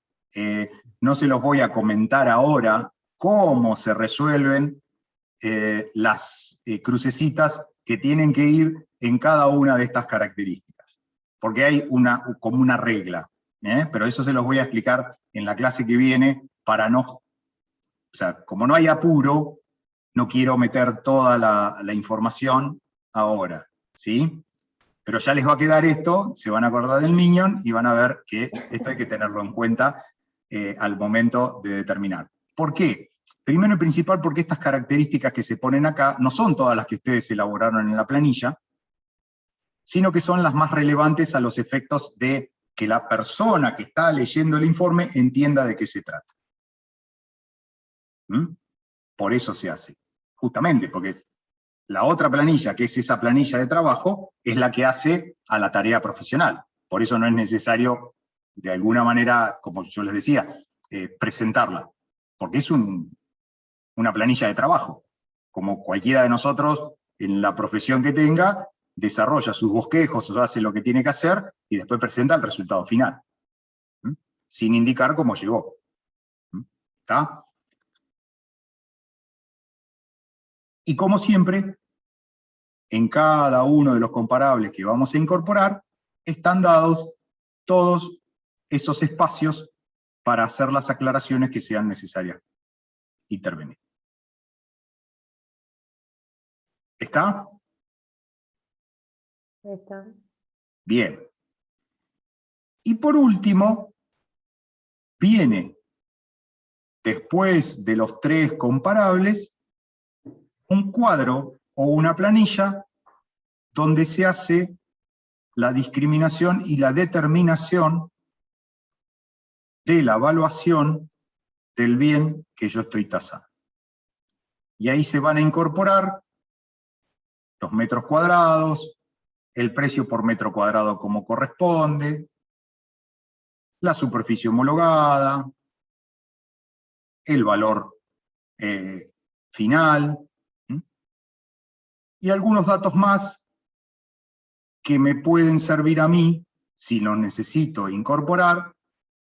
No se los voy a comentar ahora cómo se resuelven las crucecitas que tienen que ir en cada una de estas características. Porque hay como una regla. Pero eso se los voy a explicar en la clase que viene para no... O sea, como no hay apuro, no quiero meter toda la información ahora, ¿sí? Pero ya les va a quedar esto, se van a acordar del Minion y van a ver que esto hay que tenerlo en cuenta al momento de determinar. ¿Por qué? Primero y principal porque estas características que se ponen acá no son todas las que ustedes elaboraron en la planilla, sino que son las más relevantes a los efectos de que la persona que está leyendo el informe entienda de qué se trata. Por eso se hace. Justamente porque la otra planilla, que es esa planilla de trabajo, es la que hace a la tarea profesional. Por eso no es necesario, de alguna manera, como yo les decía, presentarla. Porque es una planilla de trabajo. Como cualquiera de nosotros, en la profesión que tenga, desarrolla sus bosquejos, o hace lo que tiene que hacer, y después presenta el resultado final. Sin indicar cómo llegó. ¿Está? Y como siempre, en cada uno de los comparables que vamos a incorporar, están dados todos esos espacios para hacer las aclaraciones que sean necesarias intervenir. ¿Está? Está. Bien. Y por último, viene, después de los tres comparables, un cuadro o una planilla donde se hace la discriminación y la determinación de la evaluación del bien que yo estoy tasando. Y ahí se van a incorporar los metros cuadrados, el precio por metro cuadrado como corresponde, la superficie homologada, el valor final, y algunos datos más que me pueden servir a mí si los necesito incorporar.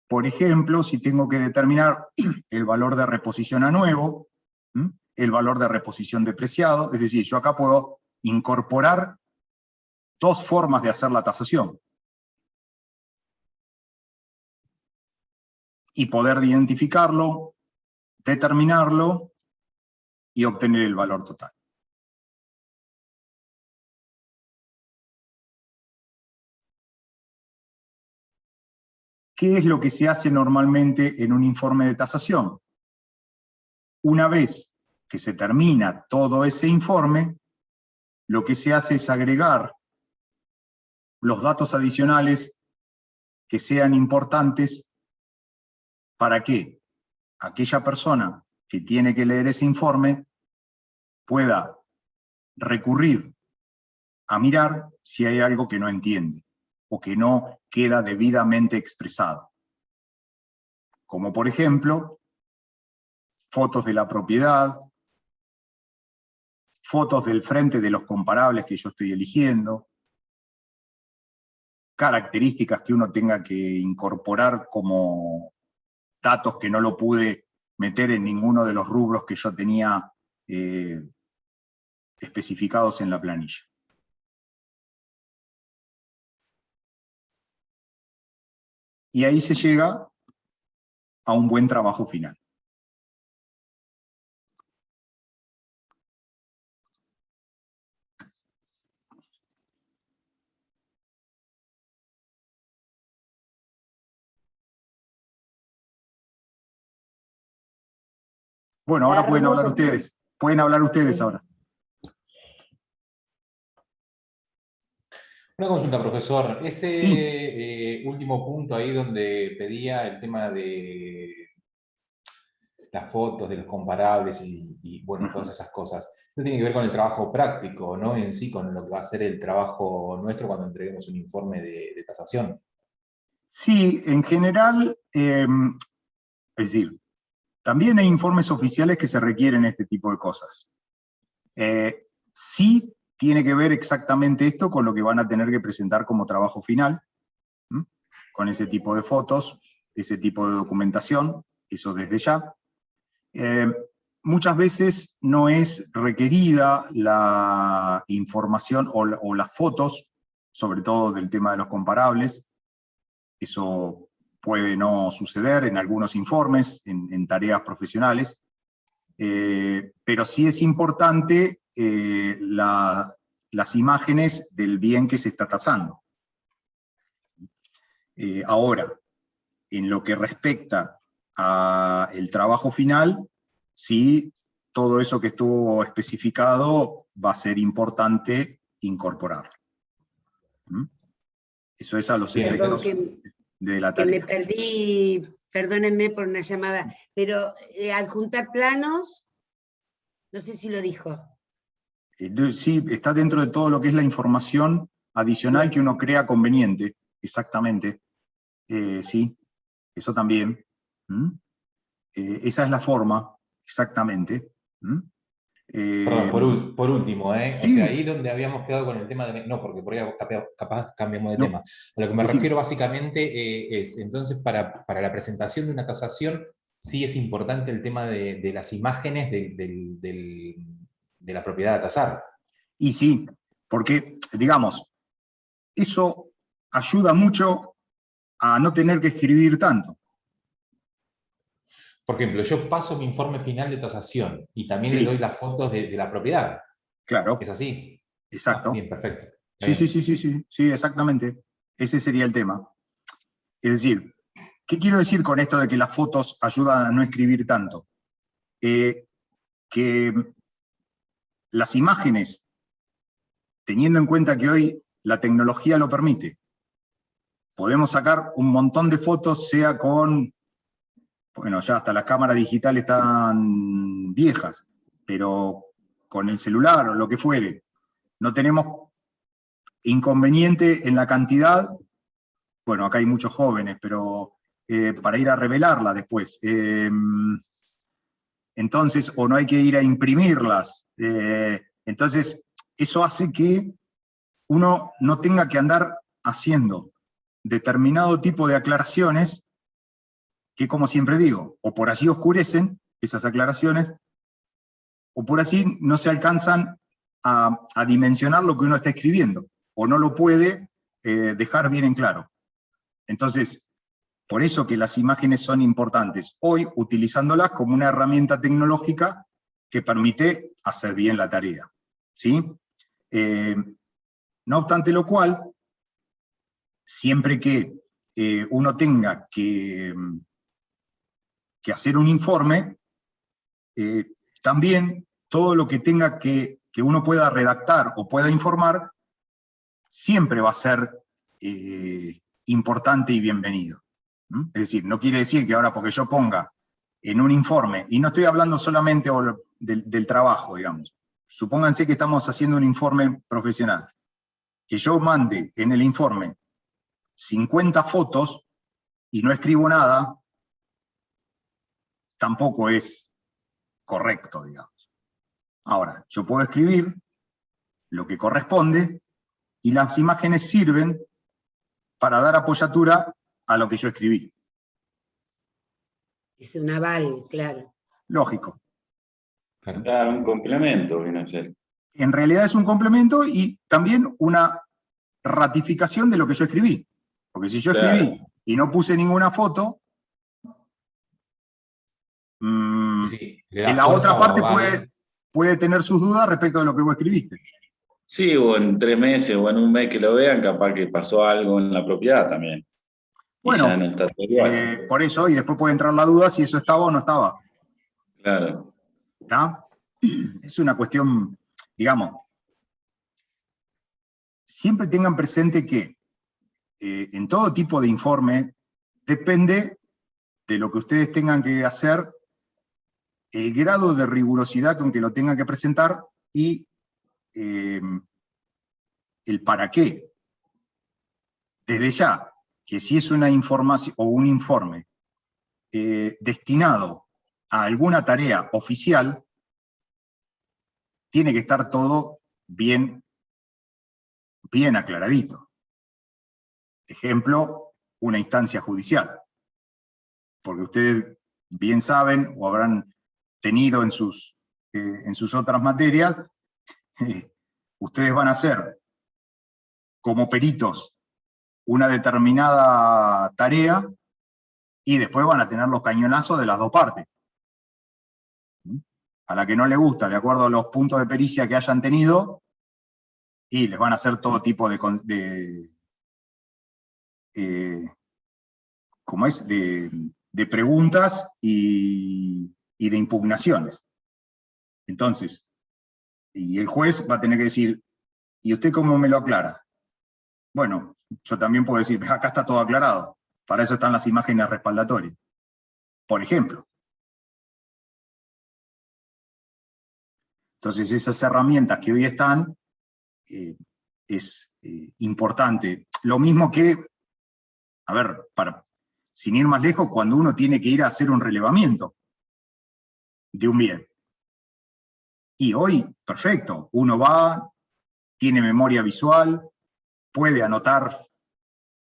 Por ejemplo, si tengo que determinar el valor de reposición a nuevo, el valor de reposición depreciado, es decir, yo acá puedo incorporar dos formas de hacer la tasación. Y poder identificarlo, determinarlo y obtener el valor total. ¿Qué es lo que se hace normalmente en un informe de tasación? una vez que se termina todo ese informe, lo que se hace es agregar los datos adicionales que sean importantes para que aquella persona que tiene que leer ese informe pueda recurrir a mirar si hay algo que no entiende o que no queda debidamente expresado. Como por ejemplo, fotos de la propiedad, fotos del frente de los comparables que yo estoy eligiendo, características que uno tenga que incorporar como datos que no lo pude meter en ninguno de los rubros que yo tenía especificados en la planilla. Y ahí se llega a un buen trabajo final. Bueno, ahora pueden hablar ustedes. Pueden hablar ustedes ahora. Una consulta, profesor. Ese último punto ahí donde pedía el tema de las fotos, de los comparables y bueno, todas esas cosas. Eso tiene que ver con el trabajo práctico, ¿no? En sí, con lo que va a ser el trabajo nuestro cuando entreguemos un informe de tasación. Sí, en general, es decir, también hay informes oficiales que se requieren este tipo de cosas. Sí tiene que ver exactamente esto con lo que van a tener que presentar como trabajo final, con ese tipo de fotos, ese tipo de documentación, eso desde ya. Muchas veces no es requerida la información o las fotos, sobre todo del tema de los comparables. Eso puede no suceder en algunos informes, en tareas profesionales, pero sí es importante las imágenes del bien que se está tasando. Ahora, en lo que respecta al trabajo final, sí, todo eso que estuvo especificado va a ser importante incorporar. Eso es a los efectos de la tarea. Que me perdí, perdónenme por una llamada, pero adjuntar planos, no sé si lo dijo. Sí, está dentro de todo lo que es la información adicional que uno crea conveniente, exactamente. Sí, eso también. Esa es la forma, exactamente. Perdón, por último, sí. O sea, ahí donde habíamos quedado con el tema de... No, porque por ahí capaz cambiamos de tema. A lo que me refiero básicamente es, entonces, para la presentación de una tasación, sí es importante el tema de las imágenes de la propiedad a tasar. Y sí, porque, digamos, eso ayuda mucho a no tener que escribir tanto. Por ejemplo, yo paso mi informe final de tasación y también le doy las fotos de la propiedad. Claro. ¿Es así? Exacto. Bien, perfecto. Sí, exactamente. Ese sería el tema. Es decir, ¿qué quiero decir con esto de que las fotos ayudan a no escribir tanto? Que las imágenes, teniendo en cuenta que hoy la tecnología lo permite, podemos sacar un montón de fotos, sea con, bueno, ya hasta las cámaras digitales están viejas, pero con el celular o lo que fuere, no tenemos inconveniente en la cantidad. Bueno, acá hay muchos jóvenes, pero para ir a revelarla después. Entonces, o no hay que ir a imprimirlas. Entonces, eso hace que uno no tenga que andar haciendo determinado tipo de aclaraciones que, como siempre digo, o por allí oscurecen esas aclaraciones, o por allí no se alcanzan a dimensionar lo que uno está escribiendo, o no lo puede dejar bien en claro. Entonces, por eso que las imágenes son importantes, hoy utilizándolas como una herramienta tecnológica que permite hacer bien la tarea, ¿sí? No obstante lo cual, siempre que uno tenga que hacer un informe, también todo lo que tenga que uno pueda redactar o pueda informar, siempre va a ser importante y bienvenido. Es decir, no quiere decir que ahora porque yo ponga en un informe, y no estoy hablando solamente del trabajo, digamos, supónganse que estamos haciendo un informe profesional, que yo mande en el informe 50 fotos y no escribo nada, tampoco es correcto, digamos. Ahora, yo puedo escribir lo que corresponde, y las imágenes sirven para dar apoyatura a lo que yo escribí. Es un aval, claro. Lógico. Claro, un complemento viene a ser. En realidad es un complemento y también una ratificación de lo que yo escribí. Porque si yo escribí y no puse ninguna foto, Sí, le da en la fuerza otra o parte aval. puede tener sus dudas respecto de lo que vos escribiste. Sí, o en 3 meses o en un mes que lo vean, capaz que pasó algo en la propiedad también. Bueno, y ya no está todo igual. por eso, y después puede entrar la duda si eso estaba o no estaba. Claro. ¿Está? Es una cuestión, digamos, siempre tengan presente que en todo tipo de informe depende de lo que ustedes tengan que hacer, el grado de rigurosidad con que lo tengan que presentar y el para qué. Desde ya, que si es una información o un informe destinado a alguna tarea oficial, tiene que estar todo bien aclaradito. Ejemplo, una instancia judicial. Porque ustedes bien saben, o habrán tenido en sus otras materias, ustedes van a hacer como peritos una determinada tarea y después van a tener los cañonazos de las dos partes. A la que no le gusta, de acuerdo a los puntos de pericia que hayan tenido, y les van a hacer todo tipo de preguntas y de impugnaciones. Entonces, y el juez va a tener que decir, ¿y usted cómo me lo aclara? Bueno, yo también puedo decir, acá está todo aclarado, para eso están las imágenes respaldatorias, por ejemplo. Entonces, esas herramientas que hoy están, es importante. Lo mismo que, a ver, sin ir más lejos, cuando uno tiene que ir a hacer un relevamiento de un bien. Y hoy, perfecto, uno va, tiene memoria visual, puede anotar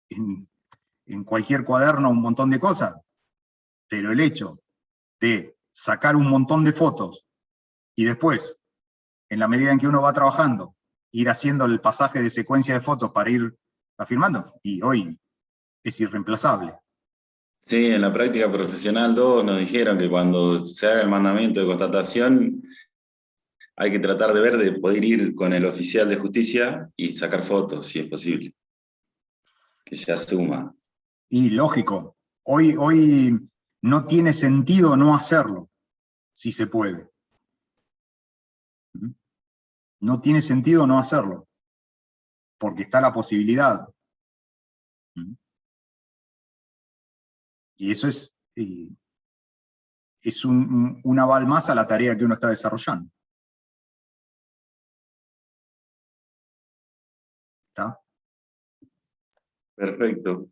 en cualquier cuaderno un montón de cosas, pero el hecho de sacar un montón de fotos y después, en la medida en que uno va trabajando, ir haciendo el pasaje de secuencia de fotos para ir afirmando, y hoy es irreemplazable. Sí, en la práctica profesional todos nos dijeron que cuando se haga el mandamiento de constatación hay que tratar de poder ir con el oficial de justicia y sacar fotos, si es posible. Que se asuma. Y lógico, hoy no tiene sentido no hacerlo, si se puede. No tiene sentido no hacerlo, porque está la posibilidad. Y eso es un aval más a la tarea que uno está desarrollando. ¿Está? Perfecto.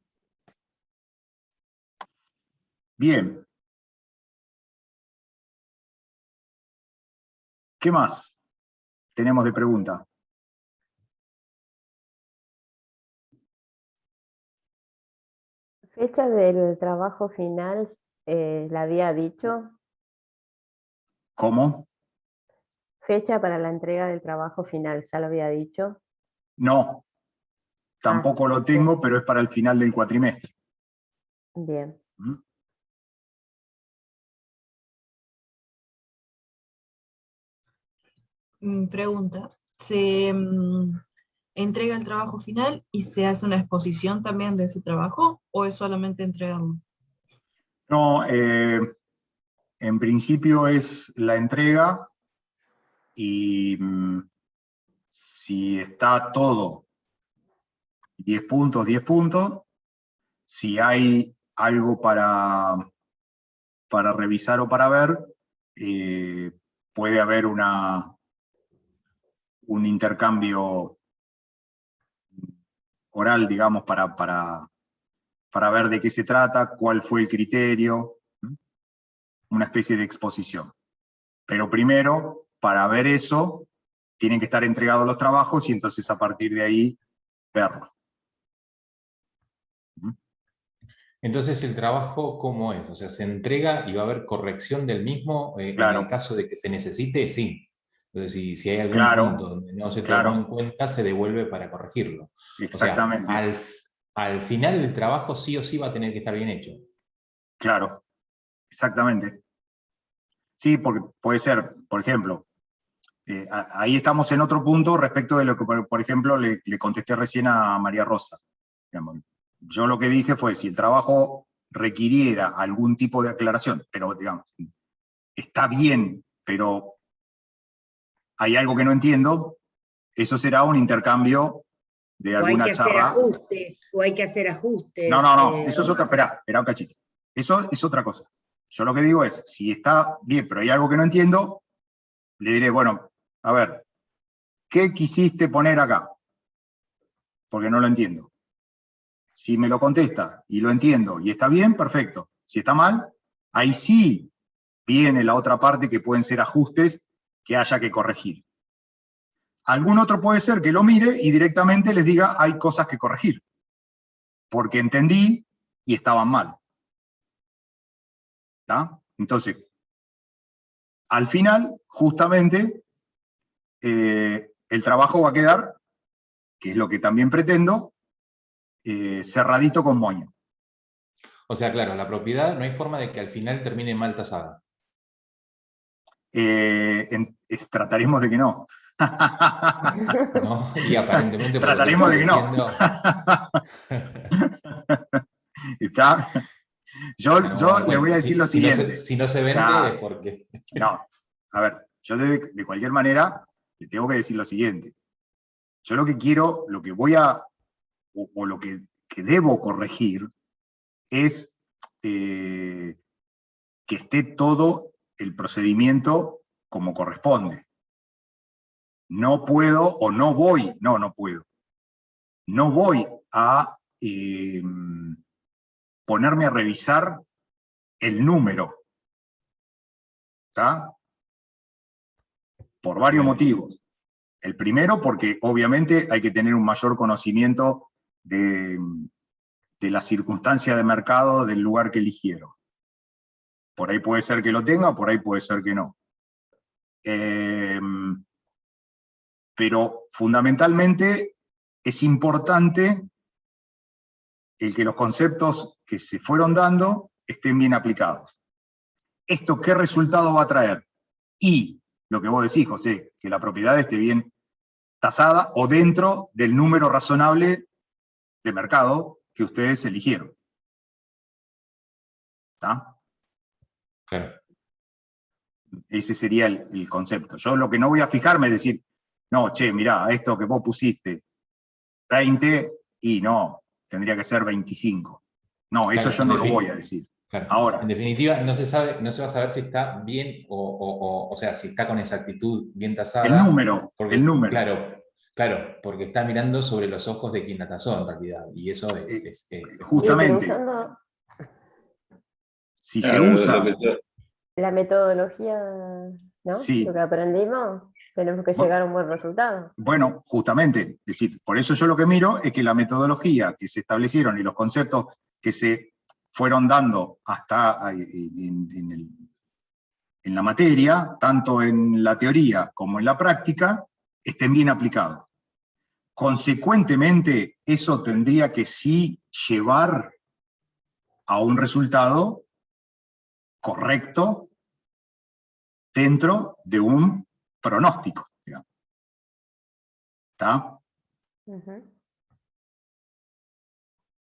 Bien. ¿Qué más tenemos de pregunta? Fecha del trabajo final, ¿la había dicho? ¿Cómo? Fecha para la entrega del trabajo final, ¿ya lo había dicho? No, tampoco lo tengo, pero es para el final del cuatrimestre. Bien. Pregunta, ¿se entrega el trabajo final y se hace una exposición también de ese trabajo o es solamente entregarlo? No, en principio es la entrega y si está todo 10 puntos, 10 puntos. Si hay algo para revisar o para ver, puede haber un intercambio oral, digamos, para ver de qué se trata, cuál fue el criterio, una especie de exposición. Pero primero, para ver eso, tienen que estar entregados los trabajos y entonces a partir de ahí verlo. Entonces, ¿el trabajo cómo es? O sea, ¿se entrega y va a haber corrección del mismo en Claro. el caso de que se necesite? Sí. Entonces, si hay algún Claro, punto donde no se tomó claro. en cuenta, se devuelve para corregirlo. Exactamente. O sea, al final del trabajo sí o sí va a tener que estar bien hecho. Claro, exactamente. Sí, porque puede ser, por ejemplo, ahí estamos en otro punto respecto de lo que, por ejemplo, le contesté recién a María Rosa. Digamos, yo lo que dije fue, si el trabajo requiriera algún tipo de aclaración, pero digamos, está bien, pero hay algo que no entiendo, eso será un intercambio de O hay alguna que hacer charla. ajustes, o hay que hacer ajustes. No, eso es otra, espera un cachito. Eso es otra cosa. Yo lo que digo es, si está bien, pero hay algo que no entiendo, le diré, bueno, a ver, ¿qué quisiste poner acá? Porque no lo entiendo. Si me lo contesta y lo entiendo y está bien, perfecto. Si está mal, ahí sí viene la otra parte que pueden ser ajustes que haya que corregir. Algún otro puede ser que lo mire y directamente les diga hay cosas que corregir, porque entendí y estaban mal. ¿Está? Entonces, al final, justamente, el trabajo va a quedar, que es lo que también pretendo, cerradito con moño. O sea, claro, la propiedad no hay forma de que al final termine mal tasada. Trataremos de que no. ¿No? Y aparentemente por lo que Trataremos estás de que no. diciendo. ¿Está? Yo Bueno, le voy a decir lo siguiente. Si no se vende, Ya, es porque. no, a ver, yo de cualquier manera le tengo que decir lo siguiente. Yo lo que quiero, lo que voy a, o lo que debo corregir es que esté todo el procedimiento como corresponde. No puedo o no voy, no puedo. No voy a ponerme a revisar el número. ¿Está? Por varios Bien. motivos. El primero, porque obviamente hay que tener un mayor conocimiento de la circunstancia de mercado del lugar que eligieron. Por ahí puede ser que lo tenga, por ahí puede ser que no. Pero fundamentalmente es importante el que los conceptos que se fueron dando estén bien aplicados. ¿Esto qué resultado va a traer? Y lo que vos decís, José, que la propiedad esté bien tasada o dentro del número razonable de mercado que ustedes eligieron. ¿Está? Claro. Ese sería el concepto. Yo lo que no voy a fijarme es decir, no, che, mirá, esto que vos pusiste 20 y no, tendría que ser 25. No, eso Claro, yo no lo voy a decir. Claro. Ahora, En definitiva, no se va a saber si está bien o sea, si está con exactitud bien tasada. el número. Claro, porque está mirando sobre los ojos de quien la tasó en realidad. Y eso es justamente, pero usando si se Claro, usa, la metodología, ¿no? sí, Lo que aprendimos, tenemos que llegar a un buen resultado. bueno, justamente, es decir, por eso yo lo que miro es que la metodología que se establecieron y los conceptos que se fueron dando hasta en la materia, tanto en la teoría como en la práctica, estén bien aplicados. Consecuentemente, eso tendría que sí llevar a un resultado correcto dentro de un pronóstico, digamos. ¿Está?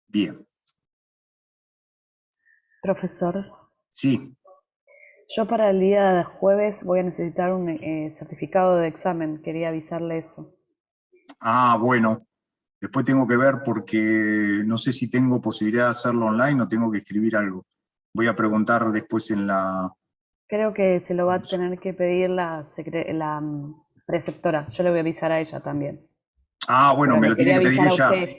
Bien. Profesor, Sí. Yo para el día de jueves voy a necesitar un certificado de examen, quería avisarle eso. Ah, bueno. Después tengo que ver porque no sé si tengo posibilidad de hacerlo online o tengo que escribir algo. Voy a preguntar después en la... Creo que se lo va a tener que pedir la preceptora, yo le voy a avisar a ella también. Ah, bueno, Pero me le lo tiene quería que pedir avisar a ella. usted.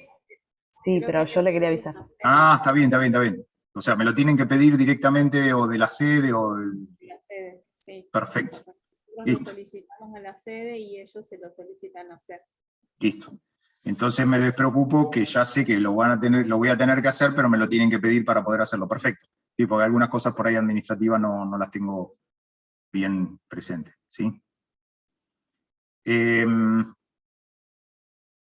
Sí, pero yo le quería avisar. Ah, está bien, está bien, está bien. O sea, me lo tienen que pedir directamente o de la sede o del... La sede, sí. Perfecto. Nosotros Listo. lo solicitamos a la sede y ellos se lo solicitan a usted. Listo. Entonces me despreocupo que ya sé que lo voy a tener que hacer, pero me lo tienen que pedir para poder hacerlo. Perfecto. Sí, porque algunas cosas por ahí administrativas no las tengo bien presentes, ¿sí?